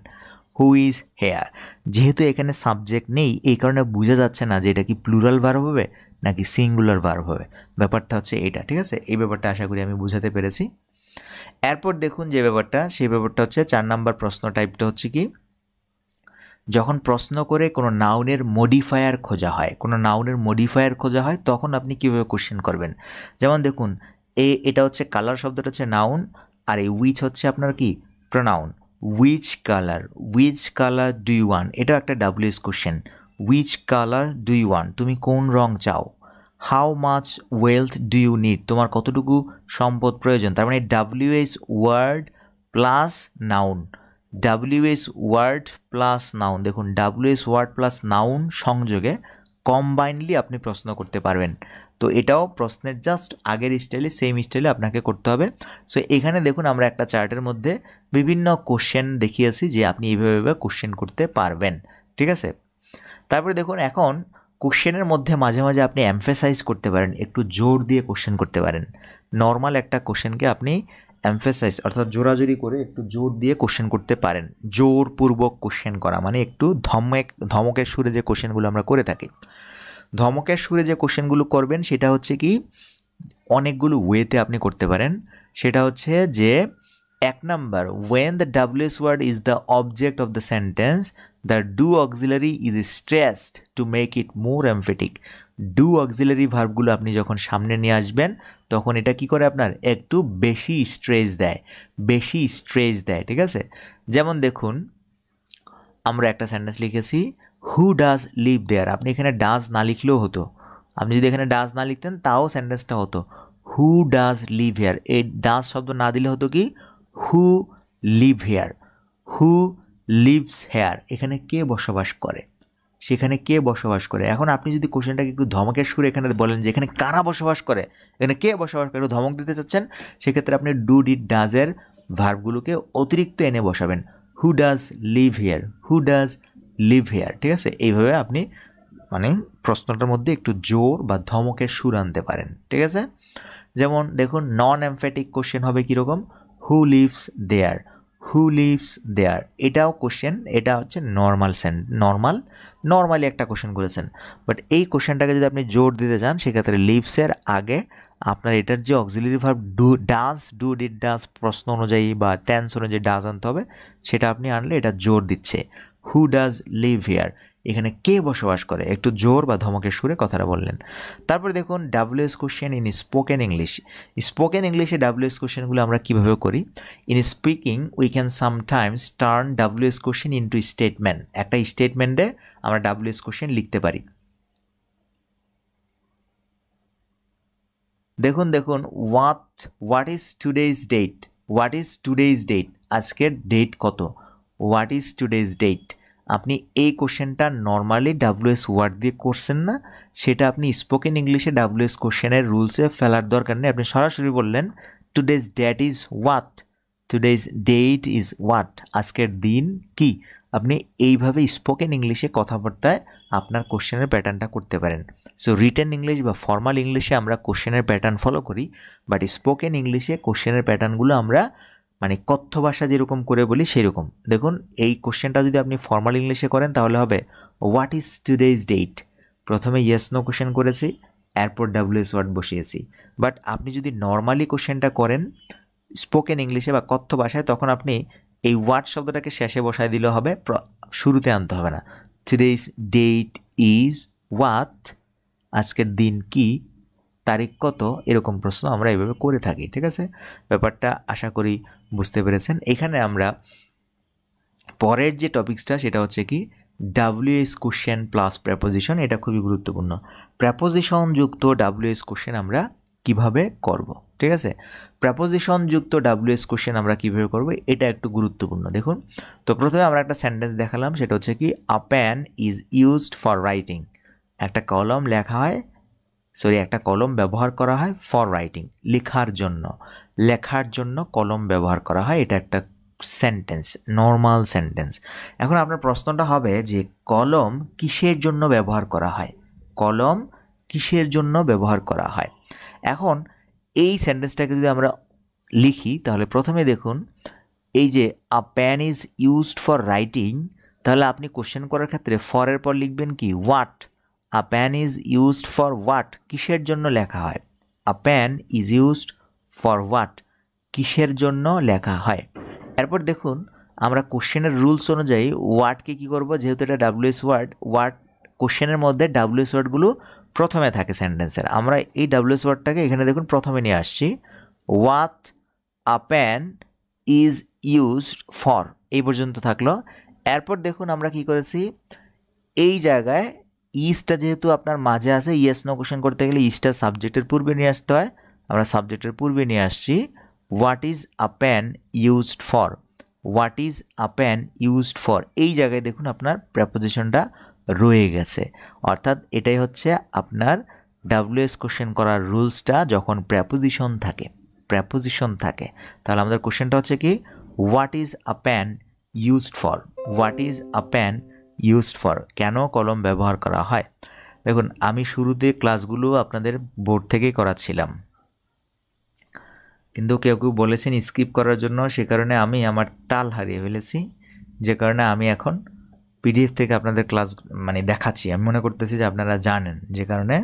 হু ইজ হেয়ার। যেহেতু এখানে সাবজেক্ট নেই, এই কারণে বোঝা যাচ্ছে না যে এটা কি প্লুরাল ভার্ব হবে নাকি সিঙ্গুলার ভার্ব হবে, ব্যাপারটা হচ্ছে এটা। ঠিক আছে, এই ব্যাপারটা আশা করি আমি বুঝাতে পেরেছি। এরপর দেখুন যে ব্যাপারটা, সেই ব্যাপারটা হচ্ছে 4 নাম্বার প্রশ্ন টাইপটা হচ্ছে কি, যখন প্রশ্ন করে কোনো নাউনের মডিফায়ার খোঁজা হয়, কোনো নাউনের মডিফায়ার খোঁজা হয়, তখন আপনি কীভাবে কোশ্চেন করবেন। যেমন দেখুন এটা হচ্ছে কালার শব্দটা হচ্ছে নাউন, আর এই উইচ হচ্ছে আপনার কি pronoun. Which colour do you want, এটাও একটা WH question. Which colour do you want, তুমি কোন রং চাও। How much wealth do you need, তোমার কতটুকু সম্পদ প্রয়োজন। তার মানে WH word plus noun, WH word plus noun. দেখুন ডাব্লিউএস ওয়ার্ড প্লাস নাউন সংযোগে কম্বাইনলি আপনি প্রশ্ন করতে পারবেন। তো এটাও প্রশ্নের জাস্ট আগের স্টাইলে, সেম স্টাইলে আপনাকে করতে হবে। সো এখানে দেখুন আমরা একটা চার্টের মধ্যে বিভিন্ন কোশ্চেন দেখিয়েছি যে আপনি এইভাবে কোশ্চেন করতে পারবেন। ঠিক আছে, তারপরে দেখুন এখন কোশ্চেনের মধ্যে মাঝে মাঝে আপনি এমফেসাইজ করতে পারেন, একটু জোর দিয়ে কোশ্চেন করতে পারেন। নর্মাল একটা কোশ্চেনকে আপনি এমফেসাইজ অর্থাৎ জোরাজোরি করে একটু জোর দিয়ে কোশ্চেন করতে পারেন। জোরপূর্বক কোশ্চেন করা মানে একটু ধমকের সুরে যে কোশ্চেনগুলো আমরা করে থাকি, ধমকের সুরে যে কোশ্চেনগুলো করবেন সেটা হচ্ছে কি অনেকগুলো ওয়েতে আপনি করতে পারেন। সেটা হচ্ছে যে 1 number, when the WS word is the object of the sentence, the do auxiliary is stressed to make it more emphatic. do auxiliary ভার্বগুলো আপনি যখন সামনে নিয়ে আসবেন তখন এটা কি করে আপনার একটু বেশি স্ট্রেস দেয়, ঠিক আছে। যেমন দেখুন আমরা একটা সেন্টেন্স লিখেছি হু ডাজ লিভ দেয়ার, আপনি এখানে ডাজ না লিখলেও হতো, আপনি যদি এখানে ডাজ না লিখতেন তাও সেন্টেন্সটা হতো হু ডাজ লিভ হেয়ার। এই ডাজ শব্দ না দিলে হতো কি who live here, who lives here, এখানে কে বসবাস করে, সেখানে কে বসবাস করে। এখন আপনি যদি কোশ্চেনটাকে একটু ধমকের সুরে এখানে বলেন যে এখানে কারা বসবাস করে, এখানে কে বসবাস করে, একটু ধমক দিতে চাচ্ছেন, সেক্ষেত্রে আপনি ডু ডিড ডাজের ভার্বগুলোকে অতিরিক্ত এনে বসাবেন। হু does live here, who does live hair, ঠিক আছে। এইভাবে আপনি মানে প্রশ্নটার মধ্যে একটু জোর বা ধমকের সুর আনতে পারেন, ঠিক আছে। যেমন দেখুন নন এমফ্যাটিক কোশ্চেন হবে কীরকম, হু লিভস দেয়ার, হু লিভস দেয়ার, এটাও কোশ্চেন, এটা হচ্ছে নর্মালি একটা কোশ্চেন করেছেন। বাট এই কোশ্চেনটাকে যদি আপনি জোর দিতে চান সেক্ষেত্রে লিভসের আগে আপনার এটার যে auxiliary verb do did does প্রশ্ন অনুযায়ী বা টেন্স অনুযায়ী ডাজ আনতে হবে, সেটা আপনি আনলে এটা জোর দিচ্ছে। হু ডাজ লিভ হিয়ার, এখানে কে বসবাস করে, একটু জোর বা ধমকের সুরে কথাটা বললেন। তারপরে দেখুন WH question in spoken English. Spoken ইংলিশে ডাব্লিউএস কোশ্চেনগুলো আমরা কীভাবে করি? In speaking we can sometimes turn WH question into statement. একটা স্টেটমেন্টে আমরা ডাব্লিউএস কোশ্চেন লিখতে পারি। দেখুন what is today's date, what is today's date, আজকের ডেট কত, হোয়াট ইজ টুডেজ ডেট। আপনি এই কোশ্চেনটা নর্মালি ডাব্লিউএস ওয়ার্ড দিয়ে করছেন না, সেটা আপনি স্পোকেন ইংলিশে ডাব্লিউএস কোশ্চেনের রুলসে ফেলার দরকার নেই। আপনি সরাসরি বললেন today's date is what, today's date is what, আজকের দিন কি। আপনি এইভাবে স্পোকেন ইংলিশে কথাবার্তায় আপনার কোশ্চেনের প্যাটার্নটা করতে পারেন। সো রিটেন ইংলিশ বা ফর্মাল ইংলিশে আমরা কোশ্চেনের প্যাটার্ন ফলো করি, বাট স্পোকেন ইংলিশে কোশ্চেনের প্যাটার্নগুলো আমরা মানে কথ্য ভাষা যেরকম করে বলি সেরকম। দেখুন এই কোশ্চেনটা যদি আপনি ফর্মাল ইংলিশে করেন তাহলে হবে হোয়াট ইজ টুডেজ ডেট, প্রথমে ইয়েস নো কোশ্চেন করেছি, এরপর ডাব্লিউএস ওয়ার্ড বসিয়েছি। বাট আপনি যদি নর্মালি কোশ্চেনটা করেন স্পোকেন ইংলিশে বা কথ্য ভাষায়, তখন আপনি এই ওয়ার্ড শব্দটাকে শেষে বসায় দিলে হবে, শুরুতে আনতে হবে না। টুডেজ ডেট ইজ হোয়াট, আজকের দিন কি, তারিখ কত, এরকম প্রশ্ন আমরা এইভাবে করে থাকি। ঠিক আছে, ব্যাপারটা আশা করি বুঝতে পেরেছেন। এখানে আমরা পরের যে টপিক্সটা সেটা হচ্ছে কি ডাব্লিউএস কোশ্চেন প্লাস প্রেপোজিশন। এটা খুবই গুরুত্বপূর্ণ। প্রেপোজিশন যুক্ত ডাব্লিউএস কোশ্চেন আমরা কিভাবে করব, ঠিক আছে। প্রেপোজিশন যুক্ত ডাব্লিউএস কোশ্চেন আমরা কিভাবে করব এটা একটু গুরুত্বপূর্ণ। দেখুন তো প্রথমে আমরা একটা সেন্টেন্স দেখালাম, সেটা হচ্ছে কি a pen is used for writing. একটা কলম লেখা হয়, একটা কলম ব্যবহার করা হয় ফর রাইটিং, লেখার জন্য, লেখার জন্য কলম ব্যবহার করা হয়। এটা একটা সেন্টেন্স, নর্মাল সেন্টেন্স। এখন আপনার প্রশ্নটা হবে যে কলম কিসের জন্য ব্যবহার করা হয়, কলম কিসের জন্য ব্যবহার করা হয়। এখন এই সেন্টেন্সটাকে যদি আমরা লিখি তাহলে প্রথমে দেখুন এই যে a pen is used for writing, তাহলে আপনি কোশ্চেন করার ক্ষেত্রে ফরের পর লিখবেন কি what. A pen is used for what, কিসের জন্য লেখা হয়। A pen is used for what, কিসের জন্য লেখা হয়। এরপর দেখুন আমরা কোশ্চেনের রুলস অনুযায়ী ওয়ার্ডকে কী করব, যেহেতু এটা ডাব্লিউএস ওয়ার্ড কোশ্চেনের মধ্যে ডাব্লিউএস ওয়ার্ডগুলো প্রথমে থাকে সেন্টেন্সের, আমরা এই ডাব্লিউএস ওয়ার্ডটাকে এখানে দেখুন প্রথমে নিয়ে আসছি। What a pen is used for, এই পর্যন্ত থাকলো। এরপর দেখুন আমরা কি করেছি, এই জায়গায় ইজটা যেহেতু আপনার মাঝে আছে, ইয়েস নো কোশ্চেন করতে গেলে ইজটা সাবজেক্টের পূর্বে নিয়ে আসতে হয়, আমরা সাবজেক্টের পূর্বে নিয়ে আসছি। What is a pen used for, what is a pen used for, এই জায়গায় দেখুন আপনার প্রেপোজিশনটা রয়ে গেছে। অর্থাৎ এটাই হচ্ছে আপনার ডাব্লিউএস কোশ্চেন করার রুলসটা, যখন প্রেপোজিশন থাকে তাহলে আমাদের কোশ্চেনটা হচ্ছে কি what is a pen used for, what is a pen used for, কেন কলম ব্যবহার করা হয়। দেখুন আমি শুরুতে ক্লাসগুলো আপনাদের বোর্ড থেকেই করাচ্ছিলাম, কিন্তু কেউ কেউ বলেছেন স্কিপ করার জন্য, সে কারণে আমি আমার তাল হারিয়ে ফেলেছি, যে কারণে আমি এখন পিডিএফ থেকে আপনাদের ক্লাস দেখাচ্ছি। আমি মনে করতেছি যে আপনারা জানেন, যে কারণে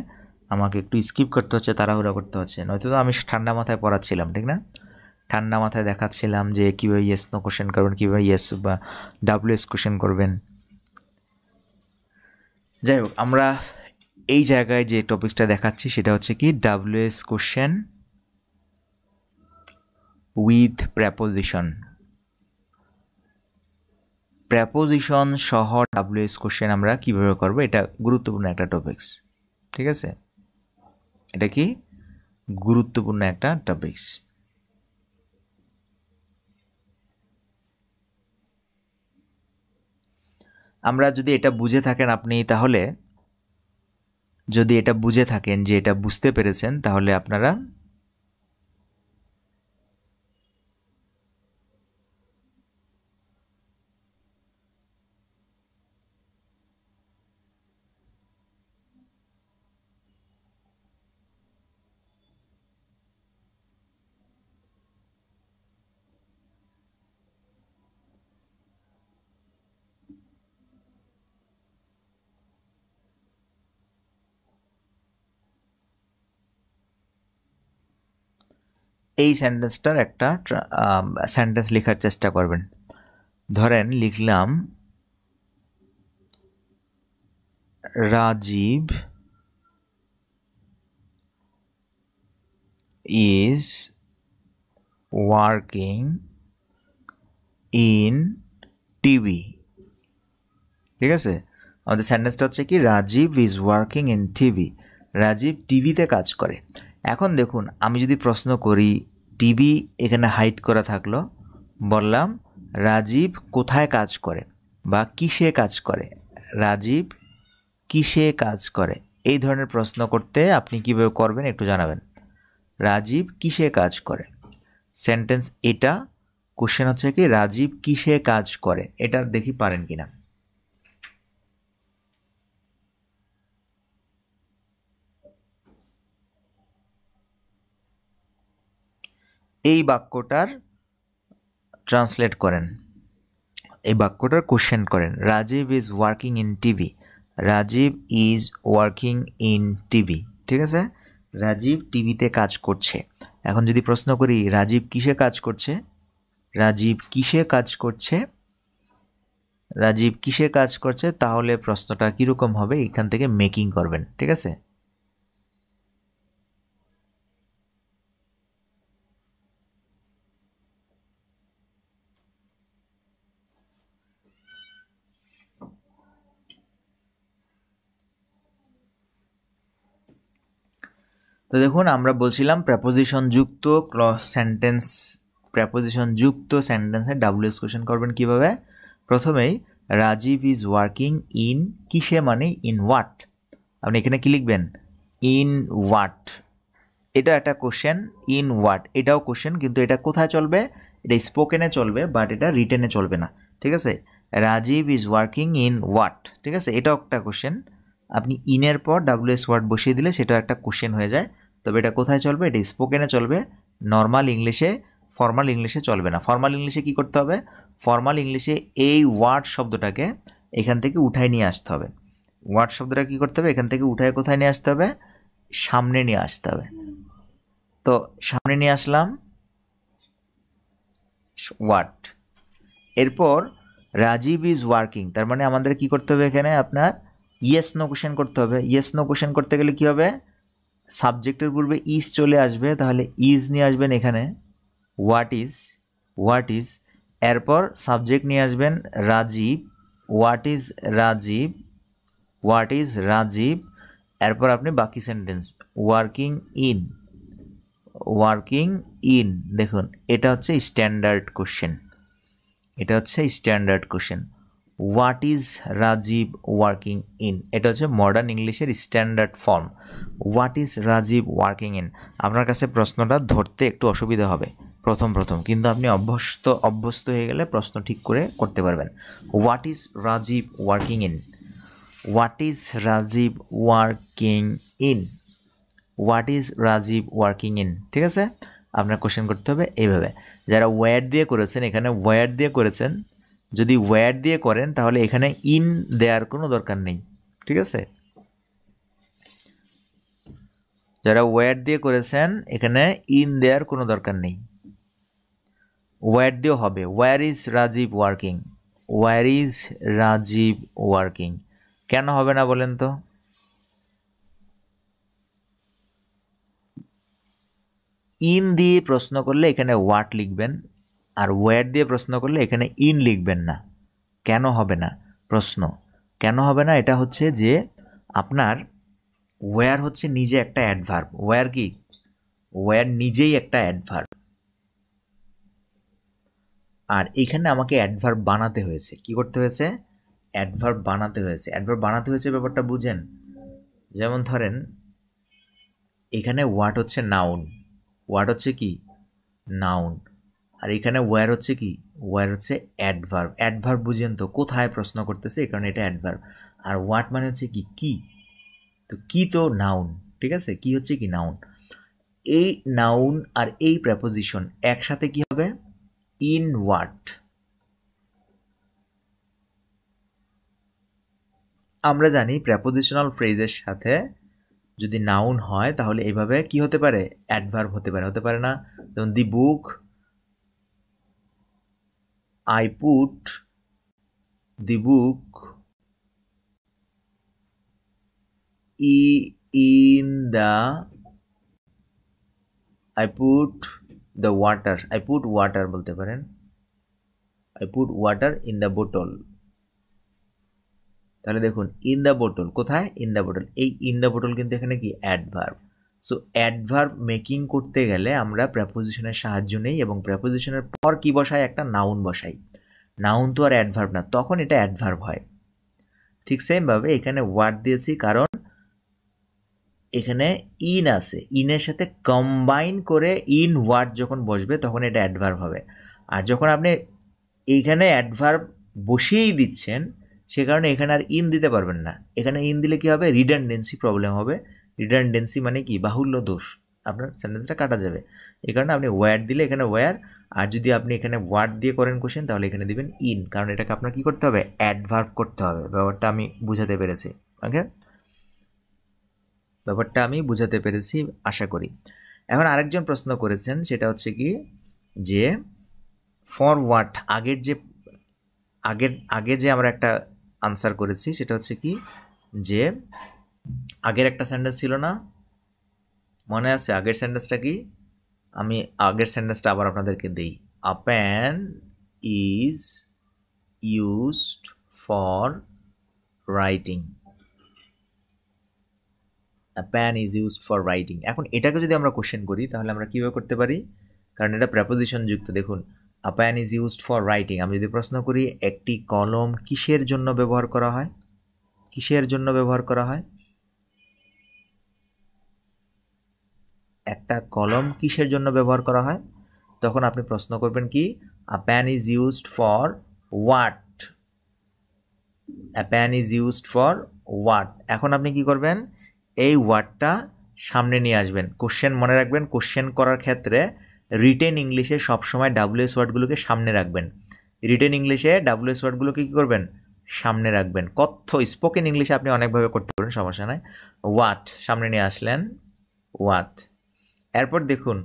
আমাকে একটু স্কিপ করতে হচ্ছে, তাড়াহুড়া করতে হচ্ছে, নয়তো তো আমি ঠান্ডা মাথায় পড়াচ্ছিলাম, ঠিক না, ঠান্ডা মাথায় দেখাচ্ছিলাম যে কীভাবে ইয়েস নো কোশ্চেন করবেন, কীভাবে ইয়েস বা ডাব্লিউএস কোশ্চেন করবেন। যাই হোক, আমরা এই জায়গায় যে টপিকসটা দেখাচ্ছি সেটা হচ্ছে কি WH question with preposition, preposition সহ ডাব্লিউএস কোশ্চেন আমরা কিভাবে করব, এটা গুরুত্বপূর্ণ একটা টপিকস, ঠিক আছে, এটা কি গুরুত্বপূর্ণ একটা টপিকস। আমরা যদি এটা বুঝে থাকেন আপনি, তাহলে যদি এটা বুঝে থাকেন যে এটা বুঝতে পেরেছেন, তাহলে আপনারা এই সেন্টেন্সটার একটা সেন্টেন্স লেখার চেষ্টা করবেন। ধরেন লিখলাম Rajiv is working in TV. ঠিক আছে, আমাদের সেন্টেন্সটা হচ্ছে কি, Rajiv is working in TV. Rajiv টিভিতে কাজ করে। এখন দেখুন, আমি যদি প্রশ্ন করি, টিভি এখানে হাইড করা থাকলো, বললাম রাজীব কোথায় কাজ করে বা কিসে কাজ করে, রাজীব কিসে কাজ করে, এই ধরনের প্রশ্ন করতে আপনি কীভাবে করবেন একটু জানাবেন। রাজীব কিসে কাজ করে, সেন্টেন্স এটা, কোশ্চেন হচ্ছে কি রাজীব কিসে কাজ করে, এটা দেখি পারেন কিনা। এই বাক্যটার ট্রান্সলেট করেন, এই বাক্যটার কোশ্চেন করেন, Rajiv is working in TV. Rajiv is working in TV. ঠিক আছে, রাজীব টিভিতে কাজ করছে। এখন যদি প্রশ্ন করি রাজীব কিসে কাজ করছে, রাজীব কিসে কাজ করছে, রাজীব কিসে কাজ করছে, তাহলে প্রশ্নটা কীরকম হবে, এখান থেকে মেকিং করবেন। ঠিক আছে, তো দেখুন আমরা বলছিলাম প্রেপোজিশন যুক্ত সেন্টেন্স, প্রেপোজিশন যুক্ত সেন্টেন্সে ডাব্লিউএস কোশ্চেন করবেন কিভাবে। প্রথমেই রাজীব ইজ ওয়ার্কিং ইন কিসে মানে ইন হোয়াট, আপনি এখানে কি লিখবেন, ইন হোয়াট। এটা একটা কোশ্চেন, ইন হোয়াট এটাও কোশ্চেন, কিন্তু এটা কোথায় চলবে, এটা স্পোকেনে চলবে, বাট এটা রিটেনে চলবে না। ঠিক আছে, Rajiv is working in what. ঠিক আছে, এটাও একটা কোশ্চেন, আপনি ইনের পর ডাব্লিউএস ওয়ার্ড বসিয়ে দিলে সেটাও একটা কোশ্চেন হয়ে যায়। তবে এটা কোথায় চলবে, এটা স্পোকেনে চলবে, নর্মাল ইংলিশে, ফর্মাল ইংলিশে চলবে না। ফর্মাল ইংলিশে কি করতে হবে, ফর্মাল ইংলিশে এই ওয়ার্ড শব্দটাকে এখান থেকে উঠায় নিয়ে আসতে হবে। ওয়ার্ড শব্দটা কী করতে হবে, এখান থেকে উঠায় কোথায় নিয়ে আসতে হবে, সামনে নিয়ে আসতে হবে। তো সামনে নিয়ে আসলাম হোয়াট। এরপর রাজীব ইজ ওয়ার্কিং, তার মানে আমাদের কি করতে হবে, এখানে আপনার ইয়েস নো কোশ্চেন করতে হবে। ইয়েস নো কোশ্চেন করতে গেলে কি হবে, সাবজেক্টের পূর্বে ইজ চলে আসবে, তাহলে ইজ নিয়ে আসবেন এখানে, হোয়াট ইজ, হোয়াট ইজ। এরপর সাবজেক্ট নিয়ে আসবেন Rajiv, what is Rajiv, what is Rajiv. এরপর আপনি বাকি sentence, working in, working in. দেখুন এটা হচ্ছে স্ট্যান্ডার্ড কোশ্চেন, এটা হচ্ছে standard question. What is Rajiv working in, এটা হচ্ছে মডার্ন ইংলিশের standard form, what is Rajiv working in. আপনার কাছে প্রশ্নটা ধরতে একটু অসুবিধা হবে প্রথম প্রথম, কিন্তু আপনি অভ্যস্ত হয়ে গেলে প্রশ্ন ঠিক করে করতে পারবেন। What is Rajiv working in, what is Rajiv working in, what is Rajiv working in. ঠিক আছে, আপনার কোশ্চেন করতে হবে এইভাবে। যারা ওয়্যার দিয়ে করেছেন, এখানে ওয়্যার দিয়ে করেছেন, যদি ওয়্যার দিয়ে করেন তাহলে এখানে ইন দেওয়ার কোনো দরকার নেই। ঠিক আছে, যারা ওয়্যার দিয়ে করেছেন এখানে ইন দেওয়ার কোনো দরকার নেই, ওয়্যার দিয়েও হবে। Where is Rajiv working, where is Rajiv working. কেন হবে না বলেন তো, ইন দিয়ে প্রশ্ন করলে এখানে হোয়াট লিখবেন, আর ওয়্যার দিয়ে প্রশ্ন করলে এখানে ইন লিখবেন না। কেন হবে না, প্রশ্ন কেন হবে না, এটা হচ্ছে যে আপনার ওয়্যার হচ্ছে নিজে একটা অ্যাডভার্ব। ওয়্যার কি, ওয়্যার নিজেই একটা অ্যাডভার্ব, আর এখানে আমাকে অ্যাডভার্ব বানাতে হয়েছে। কি করতে হয়েছে, অ্যাডভার্ব বানাতে হয়েছে। অ্যাডভার্ব বানাতে হয়েছে ব্যাপারটা বুঝেন। যেমন ধরেন এখানে হোয়াট হচ্ছে নাউন, হোয়াট হচ্ছে কি নাউন, আর এখানে ওয়্যার হচ্ছে কি, ওয়্যার হচ্ছে অ্যাডভার্ব। অ্যাডভার্ব বুঝেন তো, কোথায় প্রশ্ন করতেছে, এই কারণে এটা অ্যাডভার্ব। আর হোয়াট মানে হচ্ছে কি, কি, তো কি তো নাউন। ঠিক আছে, কি হচ্ছে কি নাউন। এই নাউন আর এই প্রেপোজিশন একসাথে কি হবে, ইন হোয়াট। আমরা জানি প্রেপোজিশনাল ফ্রেজের সাথে যদি নাউন হয় তাহলে এইভাবে কি হতে পারে, অ্যাডভার্ব হতে পারে, হতে পারে না। যেমন দি বুক I put the book in the I put the water, I put water বলতে পারেন, I put water in the bottle। তাহলে দেখুন ইন দ্য বোটল কোথায়, ইন দ্য বোটল, এই ইন দ্য বোটল কিন্তু এখানে কি অ্যাডভার্ব। সো অ্যাডভার্ব মেকিং করতে গেলে আমরা প্রেপোজিশনের সাহায্য নেই এবং প্রেপোজিশনের পর কি বসাই, একটা নাউন বসাই। নাউন তো আর অ্যাডভার্ব না, তখন এটা অ্যাডভার্ব হয়। ঠিক সেমভাবে এখানে ওয়ার্ড দিয়েছি কারণ এখানে ইন আছে, ইনের সাথে কম্বাইন করে ইন ওয়ার্ড যখন বসবে তখন এটা অ্যাডভার্ব হবে। আর যখন আপনি এইখানে অ্যাডভার্ব বসিয়েই দিচ্ছেন সে কারণে এখানে আর ইন দিতে পারবেন না। এখানে ইন দিলে কি হবে, রিডান্ডেন্সি প্রবলেম হবে। রিডান্ডেন্সি মানে কি, বাহুল্য দোষ, আপনার সেন্টেন্সটা কাটা যাবে। এই কারণে আপনি ওয়্যার দিলে এখানে ওয়্যার, আর যদি আপনি এখানে ওয়ার্ড দিয়ে করেন কোশ্চেন তাহলে এখানে দিবেন ইন, কারণ এটাকে আপনার কি করতে হবে, অ্যাডভার্ব করতে হবে। ব্যাপারটা আমি বুঝাতে পেরেছি, ওকে, ব্যাপারটা আমি বুঝাতে পেরেছি আশা করি। এখন আরেকজন প্রশ্ন করেছেন, সেটা হচ্ছে কি যে ফর হোয়াট, আগে যে আমরা একটা আনসার করেছি সেটা হচ্ছে কি যে আগের একটা সেন্টেন্স ছিল না, মনে আছে আগের সেন্টেন্সটা কি, আমি আগের সেন্টেন্সটা আবার আপনাদেরকে দেই। A pen is used for writing, a pen is used for writing. এখন এটাকে যদি আমরা কোশ্চেন করি তাহলে আমরা কীভাবে করতে পারি, কারণ এটা প্রেপোজিশন যুক্ত। দেখুন a pen is used for writing, আমি যদি প্রশ্ন করি একটি কলম কিসের জন্য ব্যবহার করা হয়, কিসের জন্য ব্যবহার করা হয়, একটা কলম কিসের জন্য ব্যবহার করা হয়, তখন আপনি প্রশ্ন করবেন কি a pen is used for what, a pen is used for what. এখন আপনি কি করবেন, এই ওয়ার্ডটা সামনে নিয়ে আসবেন। কোশ্চেন মনে রাখবেন, কোশ্চেন করার ক্ষেত্রে রিটেন ইংলিশে সবসময় ডাব্লিউএস ওয়ার্ডগুলোকে সামনে রাখবেন। রিটেন ইংলিশে ডাব্লিউএস ওয়ার্ডগুলোকে কী করবেন, সামনে রাখবেন। কথ্য স্পোকেন ইংলিশে আপনি অনেকভাবে করতে পারেন, সমস্যা নয়। ওয়াট সামনে নিয়ে আসলেন, ওয়াট। এরপর দেখুন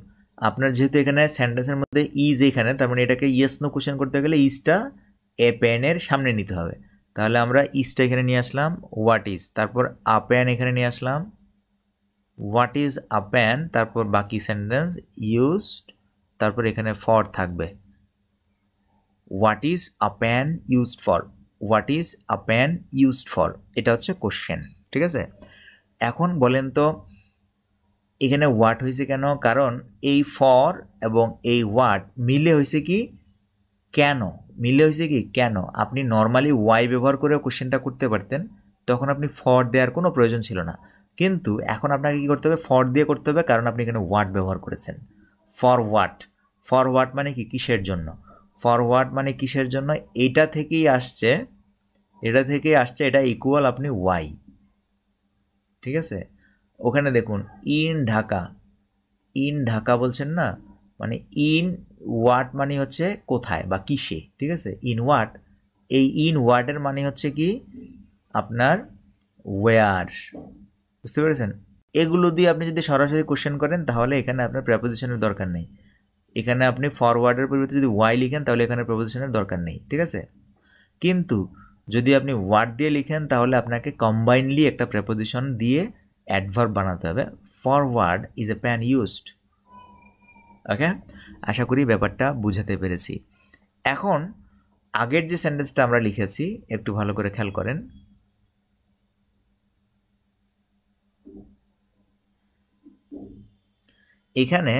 আপনার যেহেতু এখানে সেন্টেন্সের মধ্যে ইজ এখানে, তার মানে এটাকে ইয়েস নো কোশ্চেন করতে গেলে ইজটা এ প্যানের সামনে নিতে হবে। তাহলে আমরা ইজটা এখানে নিয়ে আসলাম, হোয়াট ইজ, তারপর আ প্যান এখানে নিয়ে আসলাম, হোয়াট ইজ আ প্যান, তারপর বাকি সেন্টেন্স ইউজড, তারপর এখানে ফর থাকবে, what is a pan used for, what is a pan used for, এটা হচ্ছে কোশ্চেন। ঠিক আছে, এখন বলেন তো এখানে হোয়াট হয়েছে কেন, কারণ এই ফর এবং এই হোয়াট মিলে হয়েছে কি কেন, মিলে হয়েছে কি কেন। আপনি নর্মালি ওয়াই ব্যবহার করে কোশ্চেনটা করতে পারতেন, তখন আপনি ফর দেওয়ার কোনো প্রয়োজন ছিল না। কিন্তু এখন আপনাকে কী করতে হবে, ফর দিয়ে করতে হবে, কারণ আপনি এখানে হোয়াট ব্যবহার করেছেন। ফর হোয়াট, ফর হোয়াট মানে কি কিসের জন্য, ফর হোয়াট মানে কিসের জন্য, এটা থেকেই আসছে, এটা ইকুয়াল আপনি ওয়াই। ঠিক আছে, ওখানে দেখুন ইন ঢাকা, ইন ঢাকা বলছেন না, মানে ইন ওয়াট মানে হচ্ছে কোথায় বা কিসে। ঠিক আছে, ইন ওয়াট, এই ইন ওয়ার্ডের মানে হচ্ছে কি আপনার ওয়ার, বুঝতে পেরেছেন। এগুলো দিয়ে আপনি যদি সরাসরি কোশ্চেন করেন তাহলে এখানে আপনার প্রেপোজিশনের দরকার নেই। এখানে আপনি ফরওয়ার্ডের পরিবর্তে যদি ওয়াই লিখেন তাহলে এখানে প্রেপোজিশনের দরকার নেই। ঠিক আছে, কিন্তু যদি আপনি ওয়ার্ড দিয়ে লিখেন তাহলে আপনাকে কম্বাইনলি একটা প্রেপোজিশন দিয়ে অ্যাডভার্ব বানাতে হবে। For what is a pen used. Okay, আশা করি ব্যাপারটা বুঝাতে পেরেছি। এখন আগের যে সেন্টেন্সটা আমরা লিখেছি একটু ভালো করে খেয়াল করেন। এখানে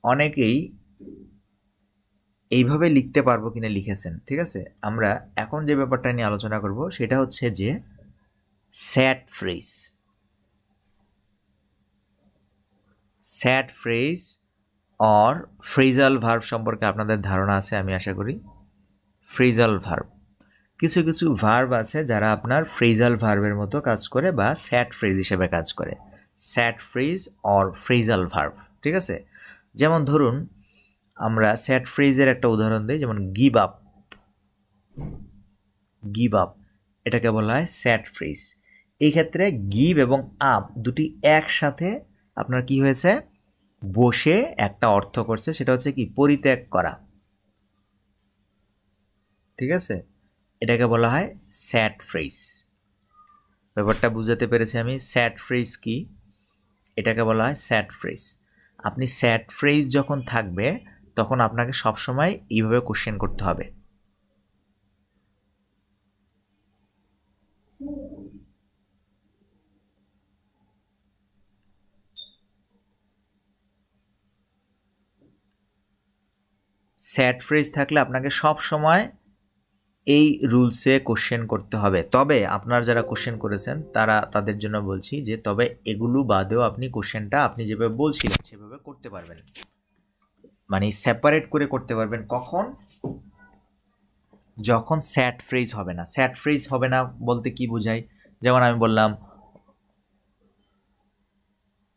অনেকেই এইভাবে লিখতে পারবো কিনা লিখেছেন। ঠিক আছে, আমরা এখন যে ব্যাপারটা নিয়ে আলোচনা করব সেটা হচ্ছে যে sad phrase. Sad phrase or phrasal verb সম্পর্কে আপনাদের ধারণা আছে আমি আশা করি। ফ্রেজাল ভার্ব, কিছু কিছু ভার্ব আছে যারা আপনার ফ্রেজাল ভার্বের মতো কাজ করে বা স্যাড ফ্রেজ হিসেবে কাজ করে। Sad phrase or phrasal verb. ঠিক আছে, যেমন ধরুন আমরা স্যাড ফ্রেজের একটা উদাহরণ দিই, যেমন গিভ আপ। গিভ আপ এটাকে বলা হয় স্যাড ফ্রেজ। এই ক্ষেত্রে গিভ এবং আপ দুটি একসাথে আপনার কি হয়েছে, বসে একটা অর্থ করছে, সেটা হচ্ছে কি পরিত্যাগ করা। ঠিক আছে, এটাকে বলা হয় স্যাড ফ্রেজ। ব্যাপারটা বুঝাতে পেরেছি আমি। স্যাড ফ্রেজ কি? এটাকে বলা হয় স্যাড ফ্রেজ। আপনি স্যাড ফ্রেজ যখন থাকবে তখন আপনাকে সবসময় এইভাবে কোশ্চেন করতে হবে। স্যাড ফ্রেজ থাকলে আপনাকে সব সময় এই রুলসে কোশ্চেন করতে হবে। তবে আপনারা যারা কোশ্চেন করেছেন তাদের জন্য বলছি যে তবে এগুলো বাদেও আপনি কোশ্চেনটা আপনি যেভাবে বলছিলেন সেভাবে করতে পারবেন, মানে সেপারেট করে করতে পারবেন। কখন? যখন স্যাড ফ্রেজ হবে না। স্যাড ফ্রেজ হবে না বলতে কি বোঝায়? যেমন আমি বললাম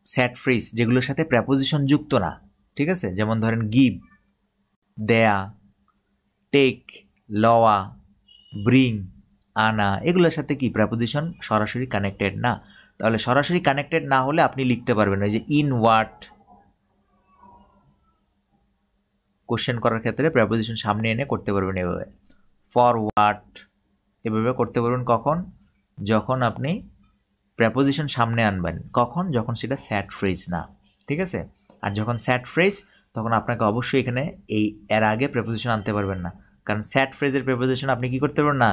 স্যাড ফ্রেজ যেগুলোর সাথে প্রেপোজিশন যুক্ত না, ঠিক আছে? যেমন ধরেন গিভ, দেয়া, টেক, লওয়া, ব্রিং, আনা, এগুলোর সাথে কি প্রেপোজিশন সরাসরি কানেক্টেড না। তাহলে সরাসরি কানেক্টেড না হলে আপনি লিখতে পারবেন ওই যে ইন হোয়াট, কোশ্চেন করার ক্ষেত্রে প্রেপোজিশন সামনে এনে করতে পারবেন এভাবে। ফর হোয়াট এভাবে করতে পারবেন কখন? যখন আপনি প্রেপোজিশন সামনে আনবেন। কখন? যখন সেটা স্যাড ফ্রেজ না, ঠিক আছে? আর যখন স্যাড ফ্রেজ তখন আপনাকে অবশ্যই এখানে এর আগে প্রেপোজিশন আনতে পারবেন না, কারণ স্যাড ফ্রেজের প্রেপোজিশন আপনি কি করতে পারবেন না?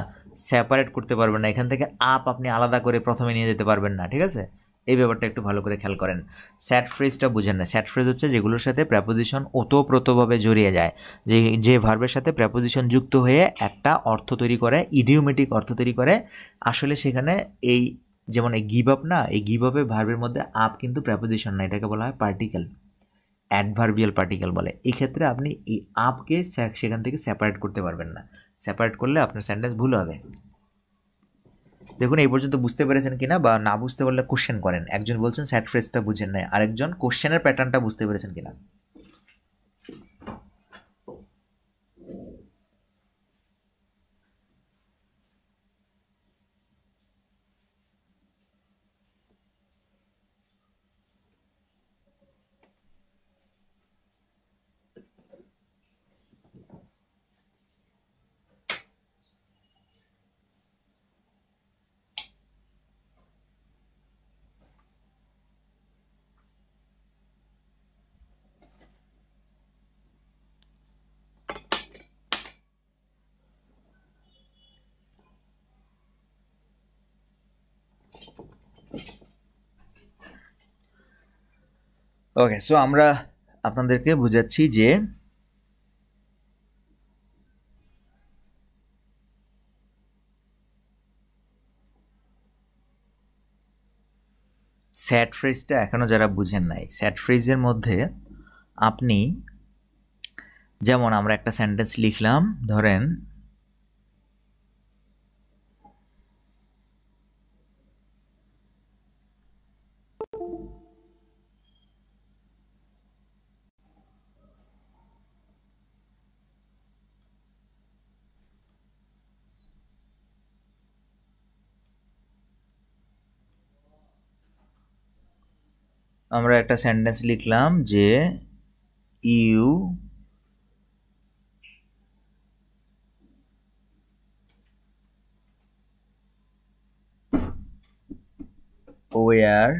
সেপারেট করতে পারবেন না। এখান থেকে আপ আপনি আলাদা করে প্রথমে নিয়ে যেতে পারবেন না, ঠিক আছে? এই ব্যাপারটা একটু ভালো করে খেয়াল করেন। স্যাড ফ্রেজটা বুঝেন না। স্যাড ফ্রেজ হচ্ছে যেগুলোর সাথে প্রেপোজিশন ওতপ্রোতভাবে জড়িয়ে যায়, যে ভার্বের সাথে প্রেপোজিশন যুক্ত হয়ে একটা অর্থ তৈরি করে, ইডিওমেটিক অর্থ তৈরি করে। আসলে সেখানে এই যেমন এই গিভ আপ না, এই গিভ আপে ভার্বের মধ্যে আপ কিন্তু প্রেপোজিশন না, এটাকে বলা হয় পার্টিকেল, অ্যাডভার্বিয়াল পার্টিকেল বলে। এই ক্ষেত্রে আপনি এই আপকে সেখান থেকে সেপারেট করতে পারবেন না। সেপারেট করলে আপনার সেন্টেন্স ভুল হবে। দেখুন এই পর্যন্ত বুঝতে পেরেছেন কিনা, বা না বুঝতে পারলে কোশ্চেন করেন। একজন বলছেন স্যাড ফ্রেজটা বুঝেন না, আরেকজন কোশ্চেনের প্যাটার্নটা বুঝতে পেরেছেন কিনা। ওকে, সো আমরা আপনাদেরকে বুঝাচ্ছি যে স্যাড ফ্রেজটা এখনও যারা বুঝেন নাই, স্যাড ফ্রেজের মধ্যে আপনি যেমন আমরা একটা সেন্টেন্স লিখলাম, ধরেন আমরা একটা সেন্টেন্স লিখলাম যে you were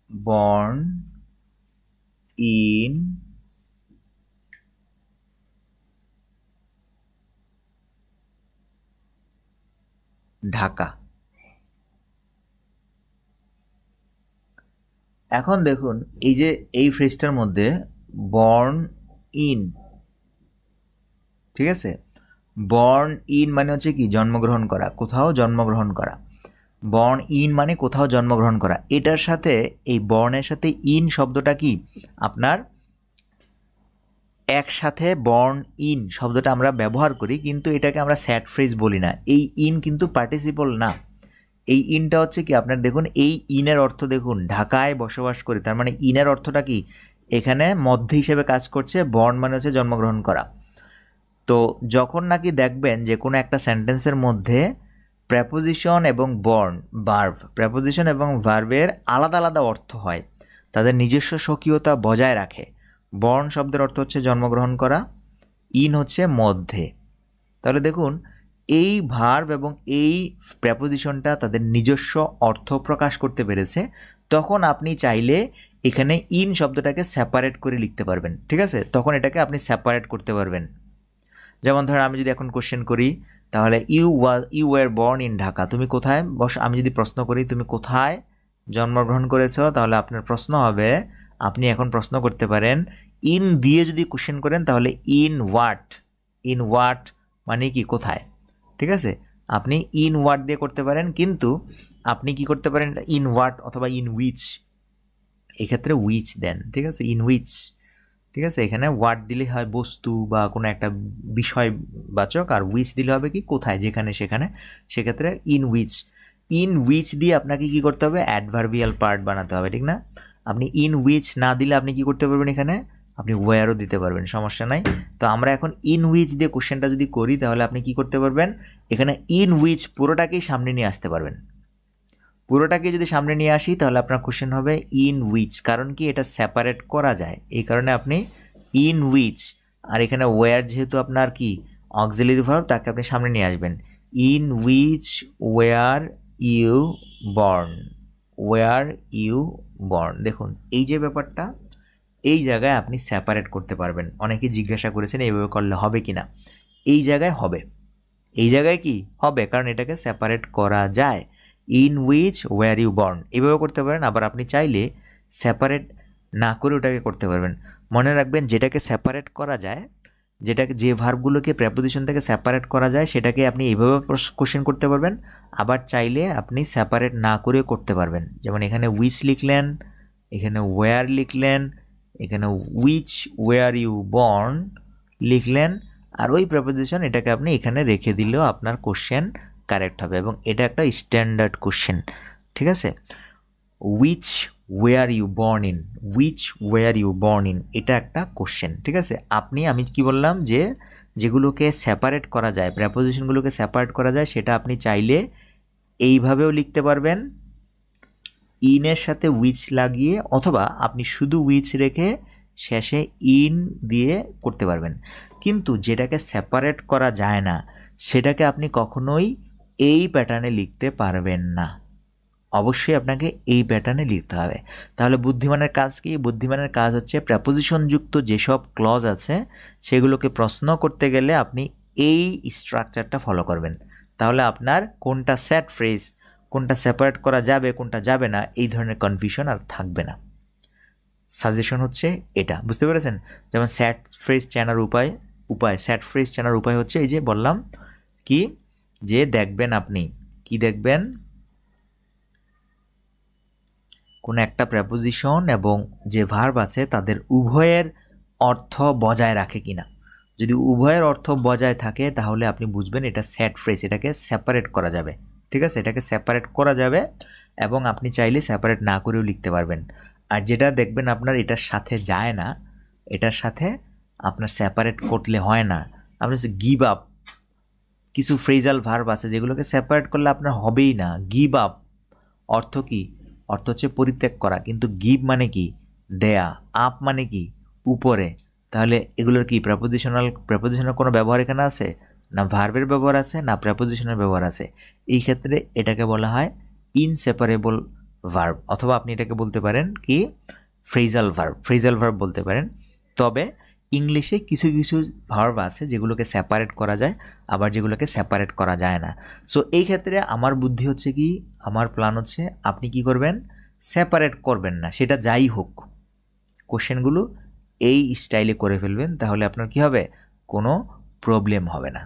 born in Dhaka. এখন দেখুন এই যে এই ফ্রেজটার মধ্যে বর্ন ইন, ঠিক আছে? বর্ন ইন মানে হচ্ছে কি? জন্মগ্রহণ করা, কোথাও জন্মগ্রহণ করা। বর্ন ইন মানে কোথাও জন্মগ্রহণ করা। এটার সাথে এই বর্নের সাথে ইন শব্দটা কি আপনার একসাথে বর্ন ইন শব্দটা আমরা ব্যবহার করি, কিন্তু এটাকে আমরা স্যাড ফ্রেজ বলি না। এই ইন কিন্তু পার্টিসিপল না। এই ইনটা হচ্ছে কি আপনার দেখুন, এই ইনের অর্থ দেখুন ঢাকায় বসবাস করি, তার মানে ইনের অর্থটা কি এখানে মধ্যে হিসেবে কাজ করছে। বর্ন মানে হচ্ছে জন্মগ্রহণ করা। তো যখন নাকি দেখবেন যে কোনো একটা সেন্টেন্সের মধ্যে প্রেপোজিশন এবং বর্ন, ভার্ব, প্রেপোজিশন এবং ভার্বের আলাদা আলাদা অর্থ হয়, তাদের নিজস্ব স্বকীয়তা বজায় রাখে। বর্ন শব্দের অর্থ হচ্ছে জন্মগ্রহণ করা, ইন হচ্ছে মধ্যে। তাহলে দেখুন এই ভার্ব এবং এই প্রেপোজিশনটা তাদের নিজস্ব অর্থ প্রকাশ করতে পেরেছে, তখন আপনি চাইলে এখানে ইন শব্দটাকে সেপারেট করে লিখতে পারবেন। ঠিক আছে, তখন এটাকে আপনি সেপারেট করতে পারবেন। যেমন ধরেন আমি যদি এখন কোশ্চেন করি, তাহলে you were born in Dhaka, তুমি কোথায় আমি যদি প্রশ্ন করি তুমি কোথায় জন্মগ্রহণ করেছ, তাহলে আপনার প্রশ্ন হবে, আপনি এখন প্রশ্ন করতে পারেন ইন দিয়ে যদি কোশ্চেন করেন তাহলে ইন হোয়াট মানে কি কোথায়। ঠিক আছে, আপনি ইন হোয়াট দিয়ে করতে পারেন, কিন্তু আপনি কি করতে পারেন ইন হোয়াট অথবা ইন উইচ, এক্ষেত্রে উইচ দেন। ঠিক আছে, ইন উইচ। ঠিক আছে, এখানে ওয়ার্ড দিলে হয় বস্তু বা কোনো একটা বিষয়বাচক, আর উইচ দিলে হবে কি কোথায়, যেখানে সেখানে, সেক্ষেত্রে ইন উইচ দিয়ে আপনাকে কি করতে হবে, অ্যাডভার্বিয়াল পার্ট বানাতে হবে। ঠিক না, আপনি ইন উইচ না দিলে আপনি কি করতে পারবেন, এখানে আপনি ওয়্যারও দিতে পারবেন, সমস্যা নাই। তো আমরা এখন ইন উইচ দিয়ে কোশ্চেনটা যদি করি তাহলে আপনি কি করতে পারবেন, এখানে ইন উইচ পুরোটাকেই সামনে নিয়ে আসতে পারবেন। পুরোটাকে যদি সামনে নিয়ে আসি তাহলে আপনার কোশ্চেন হবে ইন উইচ, কারণ কি এটা সেপারেট করা যায়, এই কারণে আপনি ইন উইচ, আর এখানে ওয়্যার যেহেতু আপনার কি অক্সিলারি ভার্ব, তাকে আপনি সামনে নিয়ে আসবেন, in which were you born. দেখুন এই যে ব্যাপারটা, এই জায়গায় আপনি সেপারেট করতে পারবেন। অনেকে জিজ্ঞাসা করেছেন এইভাবে করলে হবে কি না, এই জায়গায় হবে, এই জায়গায় কি হবে, কারণ এটাকে সেপারেট করা যায়। In which were you born এভাবে করতে পারেন, আবার আপনি চাইলে সেপারেট না করে ওটাকে করতে পারবেন। মনে রাখবেন যেটাকে সেপারেট করা যায়, যে ভার্বগুলোকে প্রেপোজিশন থেকে সেপারেট করা যায় সেটাকে আপনি এইভাবে কোশ্চেন করতে পারবেন, আবার চাইলে আপনি সেপারেট না করে করতে পারবেন। যেমন এখানে উইচ লিখলেন, এখানে ওয়্যার লিখলেন, এখানে উইচ ওয়্যার ইউ বর্ন লিখলেন, আর ওই প্রেপোজিশন এটাকে আপনি এখানে রেখে দিলেও আপনার কোশ্চেন কারেক্ট হবে, এবং এটা একটা স্ট্যান্ডার্ড কোশ্চেন। ঠিক আছে, which were you born in এটা একটা কোশ্চেন। ঠিক আছে, আমি কি বললাম যে যেগুলোকে সেপারেট করা যায়, প্রেপোজিশনগুলোকে সেপারেট করা যায়, সেটা আপনি চাইলে এইভাবেও লিখতে পারবেন ইনের সাথে উইচ লাগিয়ে, অথবা আপনি শুধু উইচ রেখে শেষে ইন দিয়ে করতে পারবেন। কিন্তু যেটাকে সেপারেট করা যায় না সেটাকে আপনি কখনোই এই প্যাটার্নে লিখতে পারবেন না, অবশ্যই আপনাকে এই প্যাটার্নে লিখতে হবে। তাহলে বুদ্ধিমানের কাজ কি, বুদ্ধিমানের কাজ হচ্ছে প্রেপোজিশনযুক্ত যেসব ক্লজ আছে সেগুলোকে প্রশ্ন করতে গেলে আপনি এই স্ট্রাকচারটা ফলো করবেন, তাহলে আপনার কোনটা সেট ফ্রেজ, কোনটা সেপারেট করা যাবে কোনটা যাবে না, এই ধরনের কনফিউশন আর থাকবে না। সাজেশন হচ্ছে এটা, বুঝতে পেরেছেন? যেমন সেট ফ্রেজ চেনার উপায় সেট ফ্রেজ চেনার উপায় হচ্ছে এই যে বললাম কি, যে দেখবেন আপনি কি দেখবেন, কোনো একটা প্রেপোজিশন এবং যে ভার্ব আছে তাদের উভয়ের অর্থ বজায় রাখে কিনা। যদি উভয়ের অর্থ বজায় থাকে তাহলে আপনি বুঝবেন এটা সেট ফ্রেজ, এটাকে সেপারেট করা যাবে। ঠিক আছে, এটাকে সেপারেট করা যাবে, এবং আপনি চাইলে সেপারেট না করেও লিখতে পারবেন। আর যেটা দেখবেন আপনার এটার সাথে যায় না, এটার সাথে আপনার সেপারেট করলে হয় না, আপনার গিভ আপ, কিছু ফ্রেজাল ভার্ব আছে যেগুলোকে সেপারেট করলে আপনার হবেই না। গিভ আপ অর্থ কি, অর্থ হচ্ছে পরিত্যাগ করা, কিন্তু গিভ মানে কি দেয়া, আপ মানে কি উপরে, তাহলে এগুলোর কি প্রেপোজিশনাল কোনো ব্যবহার এখানে আছে না, ভার্বের ব্যবহার আছে না প্রেপোজিশনের ব্যবহার আছে। এই ক্ষেত্রে এটাকে বলা হয় ইনসেপারেবল ভার্ব, অথবা আপনি এটাকে বলতে পারেন কি ফ্রেজাল ভার্ব বলতে পারেন। তবে ইংলিশে কিছু কিছু ভার্ব আছে যেগুলোকে সেপারেট করা যায়, আবার যেগুলোকে সেপারেট করা যায় না। সো এই ক্ষেত্রে আমার বুদ্ধি হচ্ছে কি, আমার প্ল্যান হচ্ছে আপনি কি করবেন, সেপারেট করবেন না, সেটা যাই হোক কোশ্চেনগুলো এই স্টাইলে করে ফেলবেন, তাহলে আপনার কি হবে, কোনো প্রবলেম হবে না।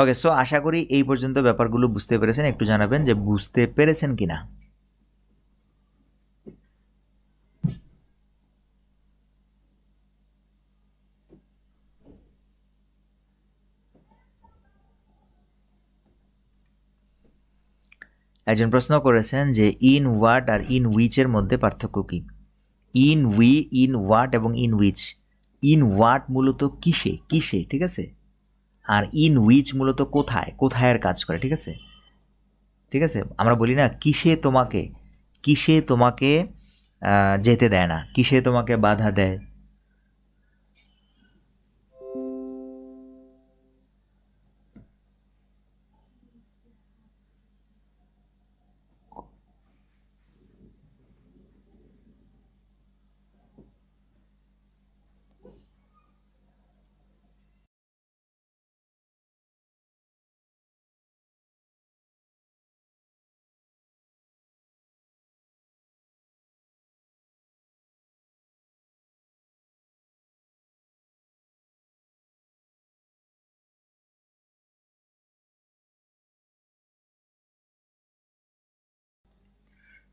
ওকে, সো আশা করি এই পর্যন্ত ব্যাপারগুলো বুঝতে পেরেছেন। একটু জানাবেন যে বুঝতে পেরেছেন কিনা। একজন প্রশ্ন করেছেন যে ইন হোয়াট আর ইন উইচের মধ্যে পার্থক্য কী। ইন হোয়াট এবং ইন উইচ। ইন হোয়াট মূলত কিসে কিসে, ঠিক আছে, আর ইন উইচ মূলত কোথায় কোথায়ের কাজ করে, ঠিক আছে। ঠিক আছে, আমরা বলি না কিসে তোমাকে যেতে দেয় না, কিসে তোমাকে বাধা দেয়।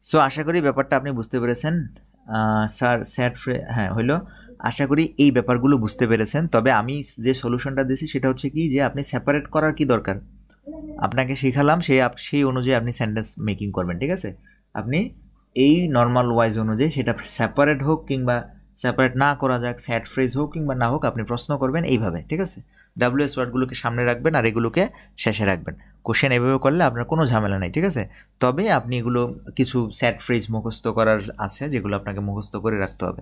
সো আশা করি ব্যাপারটা আপনি বুঝতে পেরেছেন। স্যার হ্যাঁ হইলো, আশা করি এই ব্যাপারগুলো বুঝতে পেরেছেন। তবে আমি যে সলিউশনটা দিয়েছি সেটা হচ্ছে কি, যে আপনি সেপারেট করার কি দরকার, আপনাকে শেখালাম সেই অনুযায়ী আপনি সেন্টেন্স মেকিং করবেন, ঠিক আছে। আপনি এই নর্মাল ওয়াইজ অনুযায়ী, সেটা সেপারেট হোক কিংবা সেপারেট না করা যাক, স্যাড ফ্রেজ হোক কিংবা না হোক, আপনি প্রশ্ন করবেন এইভাবে, ঠিক আছে। ডাব্লিউএস ওয়ার্ডগুলোকে সামনে রাখবেন আর এগুলোকে শেষে রাখবেন। কোশ্চেন এভাবে করলে আপনার কোনো ঝামেলা নেই, ঠিক আছে। তবে আপনি এগুলো কিছু স্যাড ফ্রেজ মুখস্থ করার আছে, যেগুলো আপনাকে মুখস্থ করে রাখতে হবে।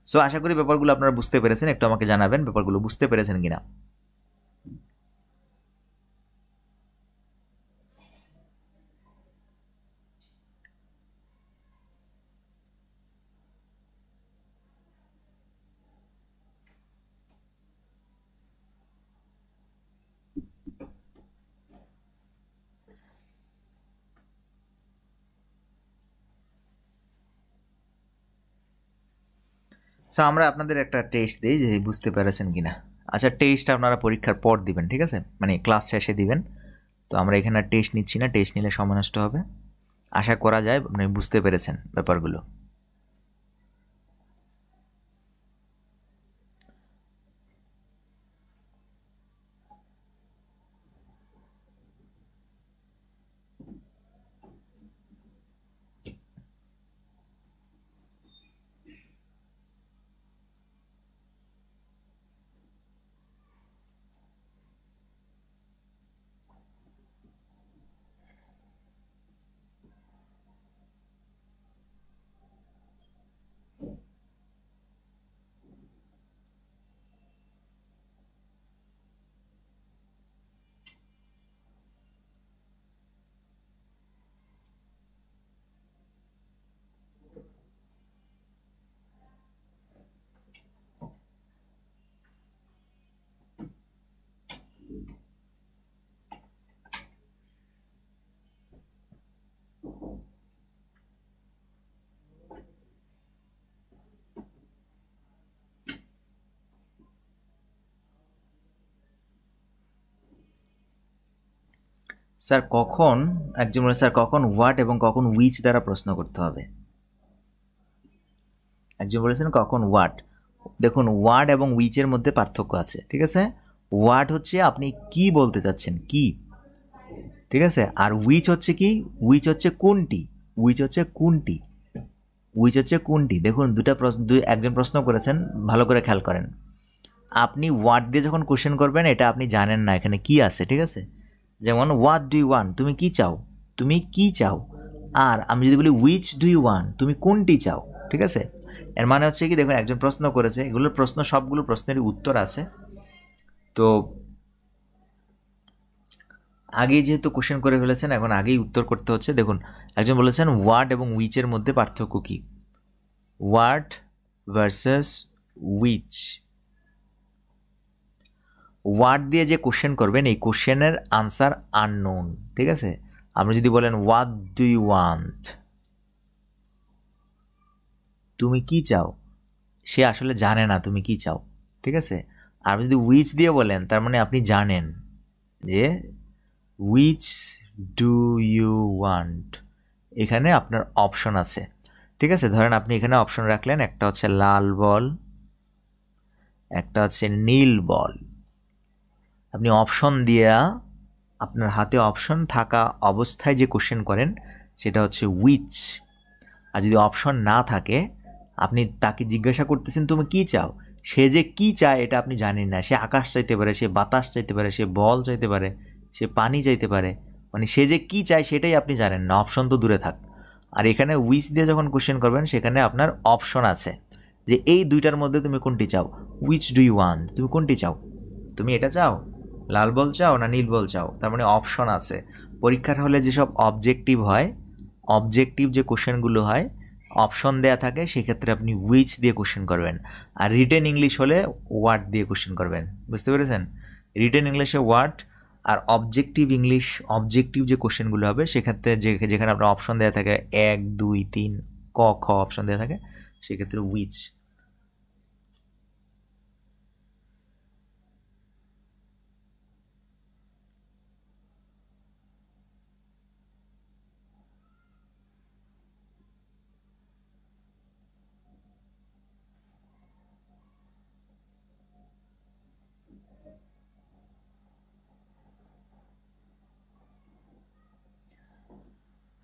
সো আশা করি ব্যাপারগুলো আপনারা বুঝতে পেরেছেন। একটু আমাকে জানাবেন ব্যাপারগুলো বুঝতে পেরেছেন কিনা। সো আমরা আপনাদের একটা টেস্ট দিই যে বুঝতে পেরেছেন কিনা। আচ্ছা, টেস্ট আপনারা পরীক্ষার পর দিবেন, ঠিক আছে, মানে ক্লাস শেষে দিবেন। তো আমরা এখানে টেস্ট নিচ্ছি না, টেস্ট নিলে সময় নষ্ট হবে। আশা করা যায় আপনি বুঝতে পেরেছেন ব্যাপারগুলো। স্যার কখন, একজন বলে স্যার কখন হোয়াট এবং কখন উইচ দ্বারা প্রশ্ন করতে হবে। একজন বলেছেন কখন হোয়াট। দেখুন, ওয়ার্ড এবং উইচের মধ্যে পার্থক্য আছে, ঠিক আছে। ওয়ার্ড হচ্ছে আপনি কি বলতে চাচ্ছেন, কি, ঠিক আছে। আর উইচ হচ্ছে কি, উইচ হচ্ছে কোনটি, উইচ হচ্ছে কোনটি, উইচ হচ্ছে কোনটি। দেখুন একজন প্রশ্ন করেছেন, ভালো করে খেয়াল করেন। আপনি ওয়ার্ড দিয়ে যখন কোশ্চেন করবেন, এটা আপনি জানেন না এখানে কি আছে, ঠিক আছে। যেমন হোয়াট ডু ইউ ওয়ান্ট, তুমি কি চাও, তুমি কি চাও। আর আমি যদি বলি উইচ ডু ইউ ওয়ান্ট, তুমি কোনটি চাও, ঠিক আছে। এর মানে হচ্ছে কি, দেখুন একজন প্রশ্ন করেছে, এগুলোর প্রশ্ন সবগুলো প্রশ্নেরই উত্তর আছে। তো আগেই যেহেতু কোশ্চেন করে ফেলেছেন, এখন আগেই উত্তর করতে হচ্ছে। দেখুন একজন বলেছেন ওয়ার্ড এবং উইচের মধ্যে পার্থক্য কী। Word versus which. ওয়ার্ড দিয়ে যে কোশ্চেন করবেন, এই কোশ্চেনের আনসার আননোন, ঠিক আছে। আপনি যদি বলেন হোয়াট ডু ইউ ওয়ান্ট, তুমি কি চাও, সে আসলে জানে না তুমি কি চাও, ঠিক আছে। আর যদি উইচ দিয়ে বলেন, তার মানে আপনি জানেন যে উইচ ডু ইউ ওয়ান্ট, এখানে আপনার অপশন আছে, ঠিক আছে। ধরেন আপনি এখানে অপশন রাখলেন, একটা হচ্ছে লাল বল, একটা হচ্ছে নীল বল। আপনি অপশন দিয়া আপনার হাতে অপশন থাকা অবস্থায় যে কোশ্চেন করেন সেটা হচ্ছে উইচ। আর যদি অপশন না থাকে, আপনি তাকে জিজ্ঞাসা করতেছেন তুমি কি চাও, সে যে কি চায় এটা আপনি জানেন না। সে আকাশ চাইতে পারে, সে বাতাস চাইতে পারে, সে বল চাইতে পারে, সে পানি চাইতে পারে, মানে সে যে কি চায় সেটাই আপনি জানেন না, অপশন তো দূরে থাক। আর এখানে উইচ দিয়ে যখন কোশ্চেন করবেন সেখানে আপনার অপশন আছে যে এই দুইটার মধ্যে তুমি কোনটি চাও, উইচ ডু ইউ ওয়ান্ট, তুমি কোনটি চাও, তুমি এটা চাও, লাল বল চাও না নীল বল চাও, তার মানে অপশন আছে। পরীক্ষার হলে যেসব অবজেক্টিভ হয়, অবজেক্টিভ যে কোশ্চেনগুলো হয় অপশন দেয়া থাকে, সেক্ষেত্রে আপনি উইচ দিয়ে কোশ্চেন করবেন। আর রিটেন ইংলিশ হলে ওয়াট দিয়ে কোশ্চেন করবেন, বুঝতে পেরেছেন? রিটেন ইংলিশে ওয়াট, আর অবজেক্টিভ ইংলিশ, অবজেক্টিভ যে কোশ্চেনগুলো হবে সেক্ষেত্রে যেখানে আপনার অপশন দেওয়া থাকে 1 2 3 ক খ অপশন দেওয়া থাকে, সেক্ষেত্রে উইচ।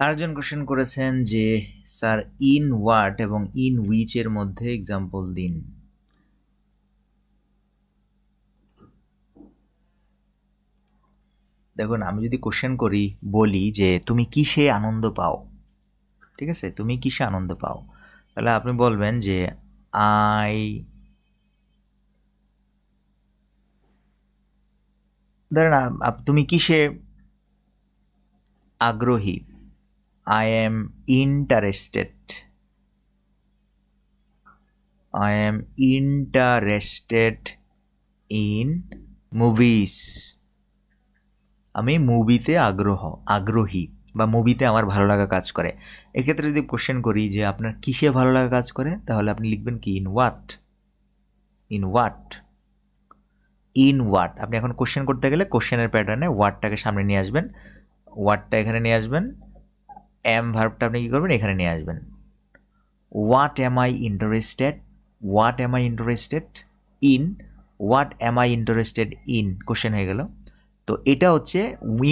আরেকজন কোশ্চেন করেছেন যে স্যার ইন হোয়াট এবং ইন উইচ এর মধ্যে এক্সাম্পল দিন। দেখুন, আমি যদি কোশ্চেন করি, বলি যে তুমি কিসে আনন্দ পাও, ঠিক আছে, তুমি কিসে আনন্দ পাও, তাহলে আপনি বলবেন যে আই, ধরেন তুমি কিসে আগ্রহী, I am interested, I am interested in movies, আমি মুভিতে আগ্রহী বা মুভিতে আমার ভালো লাগা কাজ করে। এক্ষেত্রে যদি কোশ্চেন করি যে আপনার কিসে ভালো লাগা কাজ করে, তাহলে আপনি লিখবেন কি in what, in what, in what. আপনি এখন কোশ্চেন করতে গেলে কোশ্চেনের প্যাটার্নে ওয়ার্ডটাকে সামনে নিয়ে আসবেন, ওয়ার্ডটা এখানে নিয়ে আসবেন, এম ভার্বটা আপনি কী করবেন এখানে নিয়ে আসবেন। What M I interested, what M I interested in, what M I interested in, question হয়ে গেল। তো এটা হচ্ছে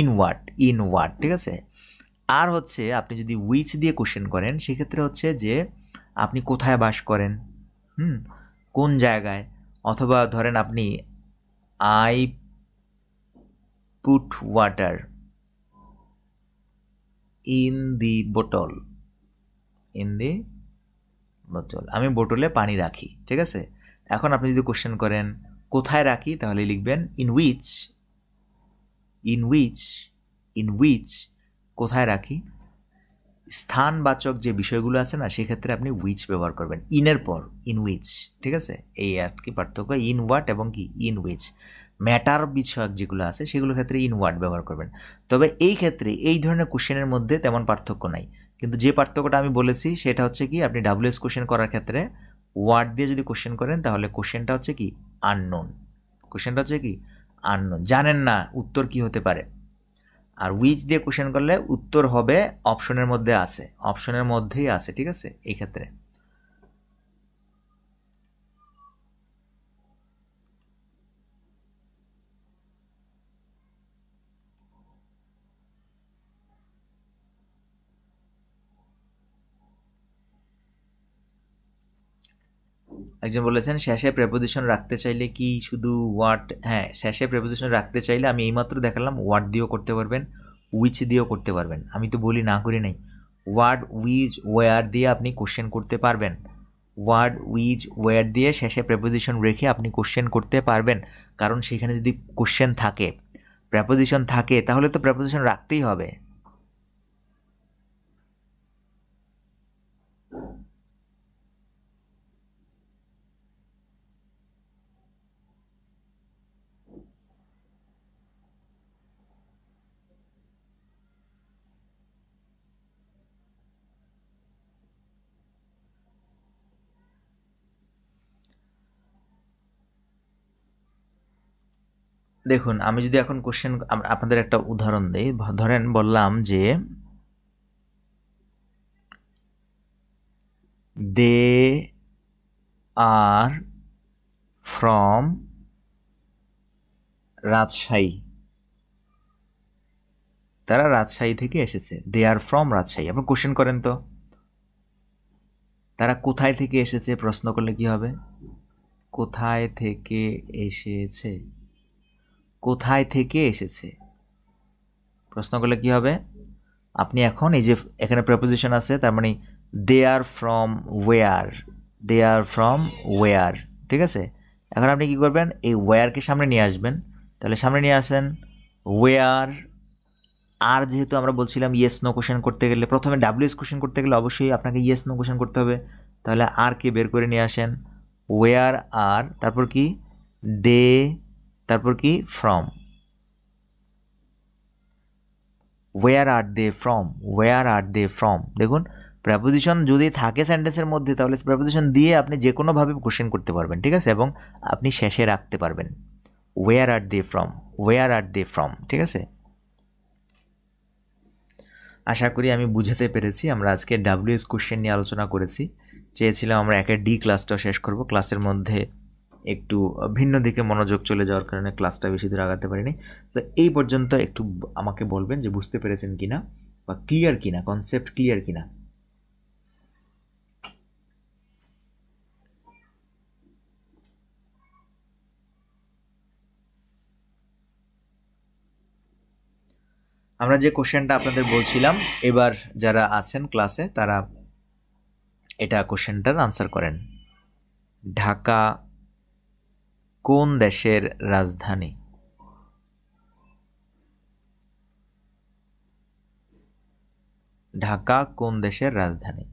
ইন হোয়াট, ঠিক আছে। আর হচ্ছে আপনি যদি উইচ দিয়ে কোশ্চেন করেন সেক্ষেত্রে হচ্ছে যে আপনি কোথায় বাস করেন, কোন জায়গায়, অথবা ধরেন আপনি I put water in the bottle, in the বোতল, আমি বোতলে পানি রাখি, ঠিক আছে। এখন আপনি যদি কোশ্চেন করেন কোথায় রাখি, তাহলে লিখবেন in which, in which, in which, কোথায় রাখি। স্থানবাচক যে বিষয়গুলো আছে না, সেক্ষেত্রে আপনি উইচ ব্যবহার করবেন ইনের পর, ইন উইচ, ঠিক আছে। এই আর কি পার্থক্য ইন হোয়াট এবং কি ইন উইচ। ম্যাটার বিষয়ক যেগুলো আছে সেগুলোর ক্ষেত্রে ইন হোয়াট ব্যবহার করবেন। তবে এই ক্ষেত্রে এই ধরনের কোশ্চেনের মধ্যে তেমন পার্থক্য নাই, কিন্তু যে পার্থক্যটা আমি বলেছি সেটা হচ্ছে কি আপনি ডাব্লিউএস কোশ্চেন করার ক্ষেত্রে ওয়ার্ড দিয়ে যদি কোশ্চেন করেন তাহলে কোশ্চেনটা হচ্ছে কি আননোন, কোশ্চেনটা হচ্ছে কি আননোন, জানেন না উত্তর কি হতে পারে। আর উইচ দিয়ে কোশ্চেন করলে উত্তর হবে অপশনের মধ্যে আছে, অপশনের মধ্যেই আছে, ঠিক আছে। এই ক্ষেত্রে একজন বলেছেন শেষে প্রেপোজিশন রাখতে চাইলে কি শুধু ওয়াট, হ্যাঁ, শেষে প্রেপোজিশন রাখতে চাইলে আমি এইমাত্র দেখালাম ওয়াট দিয়েও করতে পারবেন, উইচ দিয়েও করতে পারবেন, আমি তো বলি না করি নাই। ওয়ার্ড উইচ ওয়ার দিয়ে আপনি কোশ্চেন করতে পারবেন, ওয়ার্ড উইচ ওয়ার দিয়ে শেষে প্রেপোজিশন রেখে আপনি কোশ্চেন করতে পারবেন, কারণ সেখানে যদি কোশ্চেন থাকে, প্রেপোজিশন থাকে, তাহলে তো প্রেপোজিশন রাখতেই হবে। দেখুন, আমি যদি এখন কোশ্চেন আপনাদের একটা উদাহরণ দিই, ধরেন বললাম যে দে আর ফ্রম রাজশাহী, তারা রাজশাহী থেকে এসেছে, দে আর ফ্রম রাজশাহী। আপনি কোশ্চেন করেন তো, তারা কোথায় থেকে এসেছে প্রশ্ন করলে কি হবে? কোথায় থেকে এসেছে, কোথায় থেকে এসেছে প্রশ্ন করলে কি হবে? আপনি এখন এই যে এখানে প্রেপোজিশন আছে, তার মানে they are from where, they are from where, ঠিক আছে? এখন আপনি কি করবেন? এই ওয়ারকে সামনে নিয়ে আসবেন। তাহলে সামনে নিয়ে আসেন ওয়ার। আর যেহেতু আমরা বলছিলাম ইয়েস নো কোশ্চেন করতে গেলে, প্রথমে ডাব্লিউএস কোশ্চেন করতে গেলে অবশ্যই আপনাকে ইয়েস নো কোশ্চেন করতে হবে। তাহলে আর কে বের করে নিয়ে আসেন, ওয়ার আর, তারপর কি দে, তারপর কি from, where are they from, where are they from. দেখুন প্রেপোজিশন যদি থাকে সেন্টেন্সের মধ্যে তাহলে প্রেপোজিশন দিয়ে আপনি যে কোনোভাবে কোশ্চেন করতে পারবেন, ঠিক আছে? এবং আপনি শেষে রাখতে পারবেন where are they from, where are they from, ঠিক আছে? আশা করি আমি বুঝাতে পেরেছি। আমরা আজকে ডাব্লিউএস কোশ্চেন নিয়ে আলোচনা করেছি। চেয়েছিলাম আমরা একের ডি ক্লাসটাও শেষ করব। ক্লাসের মধ্যে একটু ভিন্ন দিকে মনোযোগ চলে যাওয়ার কারণে ক্লাসটা বেশি দূর আগাতে পারিনি। তো এই পর্যন্ত একটু আমাকে বলবেন যে বুঝতে পেরেছেন কিনা বা ক্লিয়ার কিনা, কনসেপ্ট ক্লিয়ার কিনা। আমরা যে কোশ্চেনটা আপনাদের বলছিলাম, এবার যারা আছেন ক্লাসে তারা এটা কোশ্চেনটার আনসার করেন। ঢাকা কোন দেশের রাজধানী? ঢাকা কোন দেশের রাজধানী?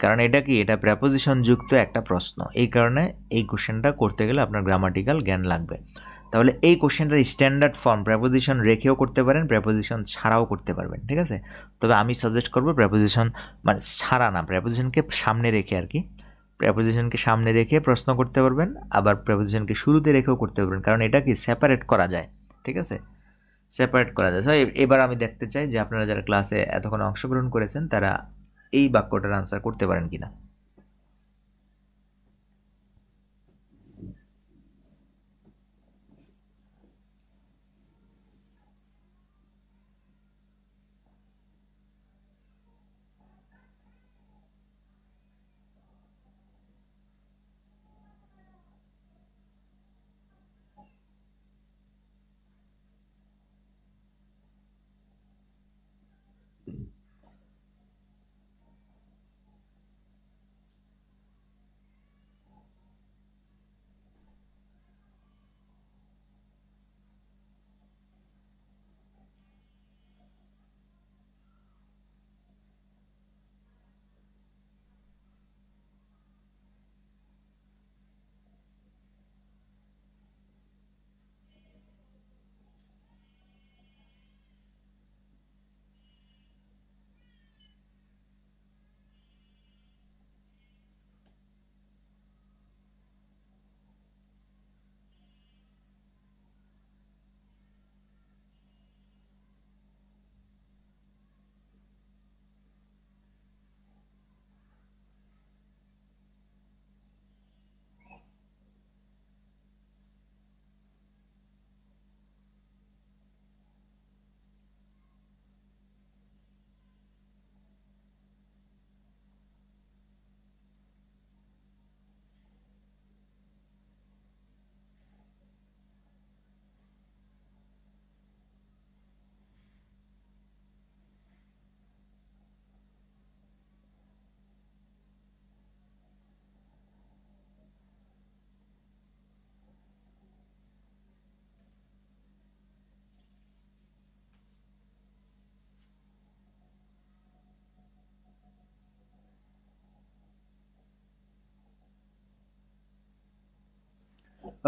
কারণ এটা কি, এটা প্রেপোজিশন যুক্ত একটা প্রশ্ন, এই কারণে এই কোশ্চেনটা করতে গেলে আপনার গ্রামাটিক্যাল জ্ঞান লাগবে। তাহলে এই কোশ্চেনটার স্ট্যান্ডার্ড ফর্ম প্রেপোজিশন রেখেও করতে পারেন, প্রেপোজিশন ছাড়াও করতে পারবেন, ঠিক আছে? তবে আমি সাজেস্ট করবো প্রেপোজিশন মানে ছাড়া না, প্রেপোজিশনকে সামনে রেখে আর কি, প্রেপোজিশনকে সামনে রেখে প্রশ্ন করতে পারবেন, আবার প্রেপোজিশনকে শুরুতে রেখেও করতে পারবেন, কারণ এটা কি সেপারেট করা যায়, ঠিক আছে? সেপারেট করা যায়। এবার আমি দেখতে চাই যে আপনারা যারা ক্লাসে এতক্ষণ অংশগ্রহণ করেছেন তারা এই বাক্যটার আনসার করতে পারেন কিনা।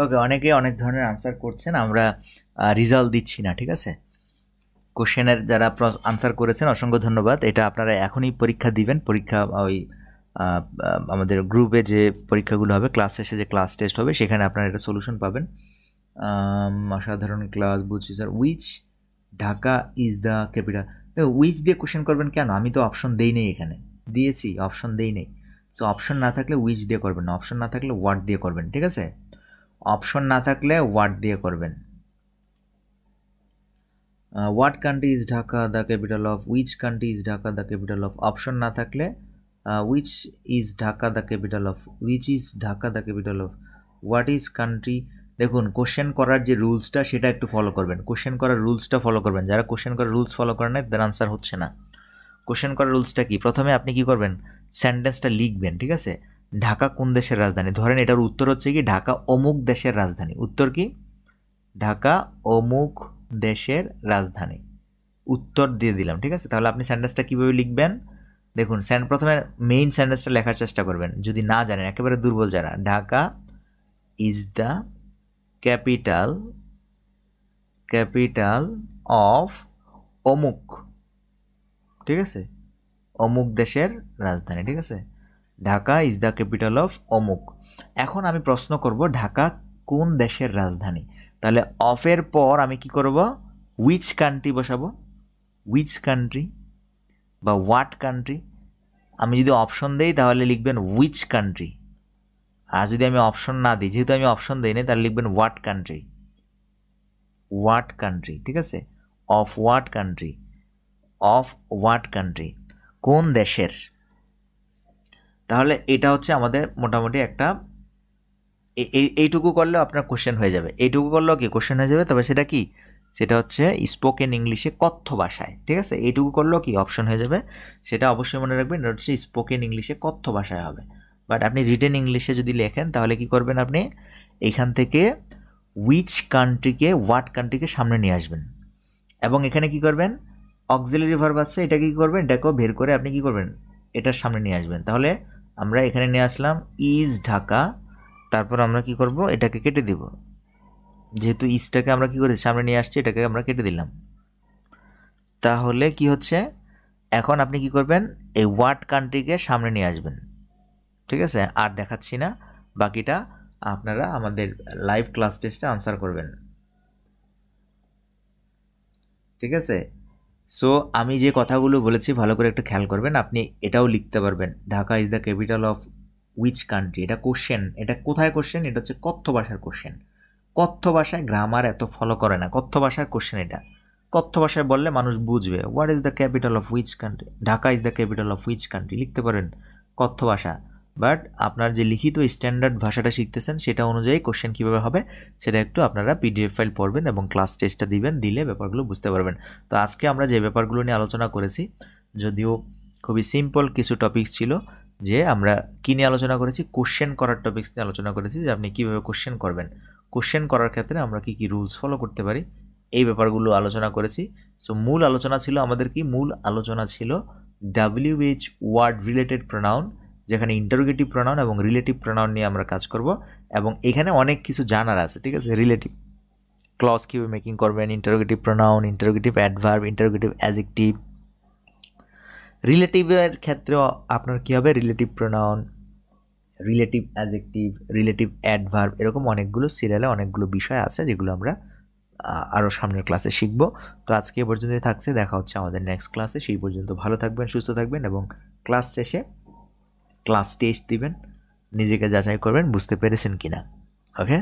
ওকে, অনেকে অনেক ধরনের আনসার করছেন, আমরা রেজাল্ট দিচ্ছি না, ঠিক আছে? কোশ্চেনের যারা আনসার করেছেন অসংখ্য ধন্যবাদ। এটা আপনারা এখনই পরীক্ষা দিবেন, পরীক্ষা ওই আমাদের গ্রুপে যে পরীক্ষাগুলো হবে, ক্লাস শেষে যে ক্লাস টেস্ট হবে সেখানে আপনারা এটা সলিউশন পাবেন। অসাধারণ ক্লাস, বুঝছি sir. Which Dhaka is the capital. Which দিয়ে কোশ্চেন করবেন কেন? আমি তো অপশন দেই নেই, এখানে দিয়েছি অপশন দেই নেই। সো অপশন না থাকলে উইচ দিয়ে করবেন না, অপশন না থাকলে ওয়ার্ড দিয়ে করবেন, ঠিক আছে? অপশন না থাকলে ওয়ার্ড দিয়ে করবেন। What country is Dhaka the capital of, which country is Dhaka the capital of, option না থাকলে which is Dhaka the capital of, which is Dhaka the capital of, what is country. দেখুন কোশ্চেন করার যে রুলসটা সেটা একটু ফলো করবেন, কোশ্চেন করার রুলসটা ফলো করবেন। যারা কোশ্চেন করার রুলস ফলো করেন না তাদের আনসার হচ্ছে না। কোশ্চেন করার রুলসটা কি, প্রথমে আপনি কি করবেন, সেন্টেন্সটা লিখবেন, ঠিক আছে। ঢাকা কোন দেশের রাজধানী, ধরেন এটার উত্তর হচ্ছে কি ঢাকা অমুক দেশের রাজধানী, উত্তর কি ঢাকা অমুক দেশের রাজধানী, উত্তর দিয়ে দিলাম, ঠিক আছে। তাহলে আপনি সেন্টেন্সটা কীভাবে লিখবেন, দেখুন প্রথমে মেইন সেন্টেন্সটা লেখার চেষ্টা করবেন, যদি না জানেন একেবারে দুর্বল যারা, Dhaka is the capital of অমুক, ঠিক আছে, অমুক দেশের রাজধানী, ঠিক আছে, Dhaka is the capital of অমুক। এখন আমি প্রশ্ন করব ঢাকা কোন দেশের রাজধানী, তাহলে অফের পর আমি কি করব, উইচ কান্ট্রি বসাবো, উইচ কান্ট্রি বা হোয়াট কান্ট্রি। আমি যদি অপশন দেই তাহলে লিখবেন উইচ কান্ট্রি, আর যদি আমি অপশন না দিই, যেহেতু আমি অপশন দিই না, তাহলে লিখবেন হোয়াট কান্ট্রি, হোয়াট কান্ট্রি, ঠিক আছে, of what country, of what country, কোন দেশের। তাহলে এটা হচ্ছে আমাদের মোটামুটি একটা, এইটুকু করলেও আপনার কোশ্চেন হয়ে যাবে, এইটুকু করলেও কি কোশ্চেন হয়ে যাবে। তবে সেটা কি, সেটা হচ্ছে স্পোকেন ইংলিশে, কথ্য ভাষায়, ঠিক আছে, এইটুকু করলেও কি অপশন হয়ে যাবে। সেটা অবশ্যই মনে রাখবেন, এটা হচ্ছে স্পোকেন ইংলিশে, কথ্য ভাষায় হবে। বাট আপনি রিটেন ইংলিশে যদি লেখেন তাহলে কি করবেন, আপনি এখান থেকে উইচ কান্ট্রিকে হোয়াট কান্ট্রিকে সামনে নিয়ে আসবেন, এবং এখানে কি করবেন, অক্সিলারি ভার্ব আছে, এটাকে কি করবেন, এটাকেও বের করে আপনি কি করবেন, এটার সামনে নিয়ে আসবেন। তাহলে আমরা এখানে নিয়ে আসলাম ইজ ঢাকা, তারপর আমরা কি করব, এটাকে কেটে দিব, যেহেতু ইজটাকে আমরা কি করেছি সামনে নিয়ে আসছি, এটাকে আমরা কেটে দিলাম। তাহলে কি হচ্ছে, এখন আপনি কি করবেন, এই হোয়াট কান্ট্রিকে সামনে নিয়ে আসবেন, ঠিক আছে। আর দেখাচ্ছি না, বাকিটা আপনারা আমাদের লাইভ ক্লাস টেস্টে আনসার করবেন, ঠিক আছে। সো আমি যে কথাগুলো বলেছি ভালো করে একটু খেয়াল করবেন, আপনি এটাও লিখতে পারবেন, Dhaka is the capital of which country. এটা কোশ্চেন, এটা কোথায় কোশ্চেন, এটা হচ্ছে কথ্য ভাষার কোশ্চেন। কথ্য ভাষায় গ্রামার এত ফলো করে না, কথ্য ভাষার কোশ্চেন এটা। কথ্য ভাষায় বললে মানুষ বুঝবে, what is the capital of which country, Dhaka is the capital of which country লিখতে পারেন কথ্য ভাষা। বাট আপনার যে লিখিত স্ট্যান্ডার্ড ভাষাটা শিখতেছেন সেটা অনুযায়ী কোশ্চেন কীভাবে হবে সেটা একটু আপনারা পিডিএফ ফাইল পড়বেন এবং ক্লাস টেস্টটা দিবেন, দিলে ব্যাপারগুলো বুঝতে পারবেন। তো আজকে আমরা যে ব্যাপারগুলো নিয়ে আলোচনা করেছি, যদিও খুবই সিম্পল কিছু টপিকস ছিল, যে আমরা কী নিয়ে আলোচনা করেছি, কোশ্চেন করার টপিকস নিয়ে আলোচনা করেছি, যে আপনি কীভাবে কোশ্চেন করবেন, কোশ্চেন করার ক্ষেত্রে আমরা কী কী রুলস ফলো করতে পারি, এই ব্যাপারগুলো আলোচনা করেছি। সো মূল আলোচনা ছিল আমাদের কি, মূল আলোচনা ছিল WH ওয়ার্ড রিলেটেড প্রোনাউন, যেখানে ইন্টারোগেটিভ প্রোনাউন এবং রিলেটিভ প্রোনাউন নিয়ে আমরা কাজ করব, এবং এখানে অনেক কিছু জানার আছে, ঠিক আছে। রিলেটিভ ক্লজ কীভাবে মেকিং করবেন, interrogative pronoun, interrogative adverb, interrogative adjective, রিলেটিভের ক্ষেত্রেও আপনার কী হবে, relative pronoun, relative adjective, relative adverb, এরকম অনেকগুলো সিরিয়ালে অনেকগুলো বিষয় আছে যেগুলো আমরা আরও সামনের ক্লাসে শিখব। তো আজকে এ পর্যন্তই থাকছে, দেখা হচ্ছে আমাদের নেক্সট ক্লাসে। সেই পর্যন্ত ভালো থাকবেন, সুস্থ থাকবেন, এবং ক্লাস শেষে ক্লাস টেস্ট দিবেন, নিজেকে যাচাই করবেন বুঝতে পেরেছেন কিনা। ওকে।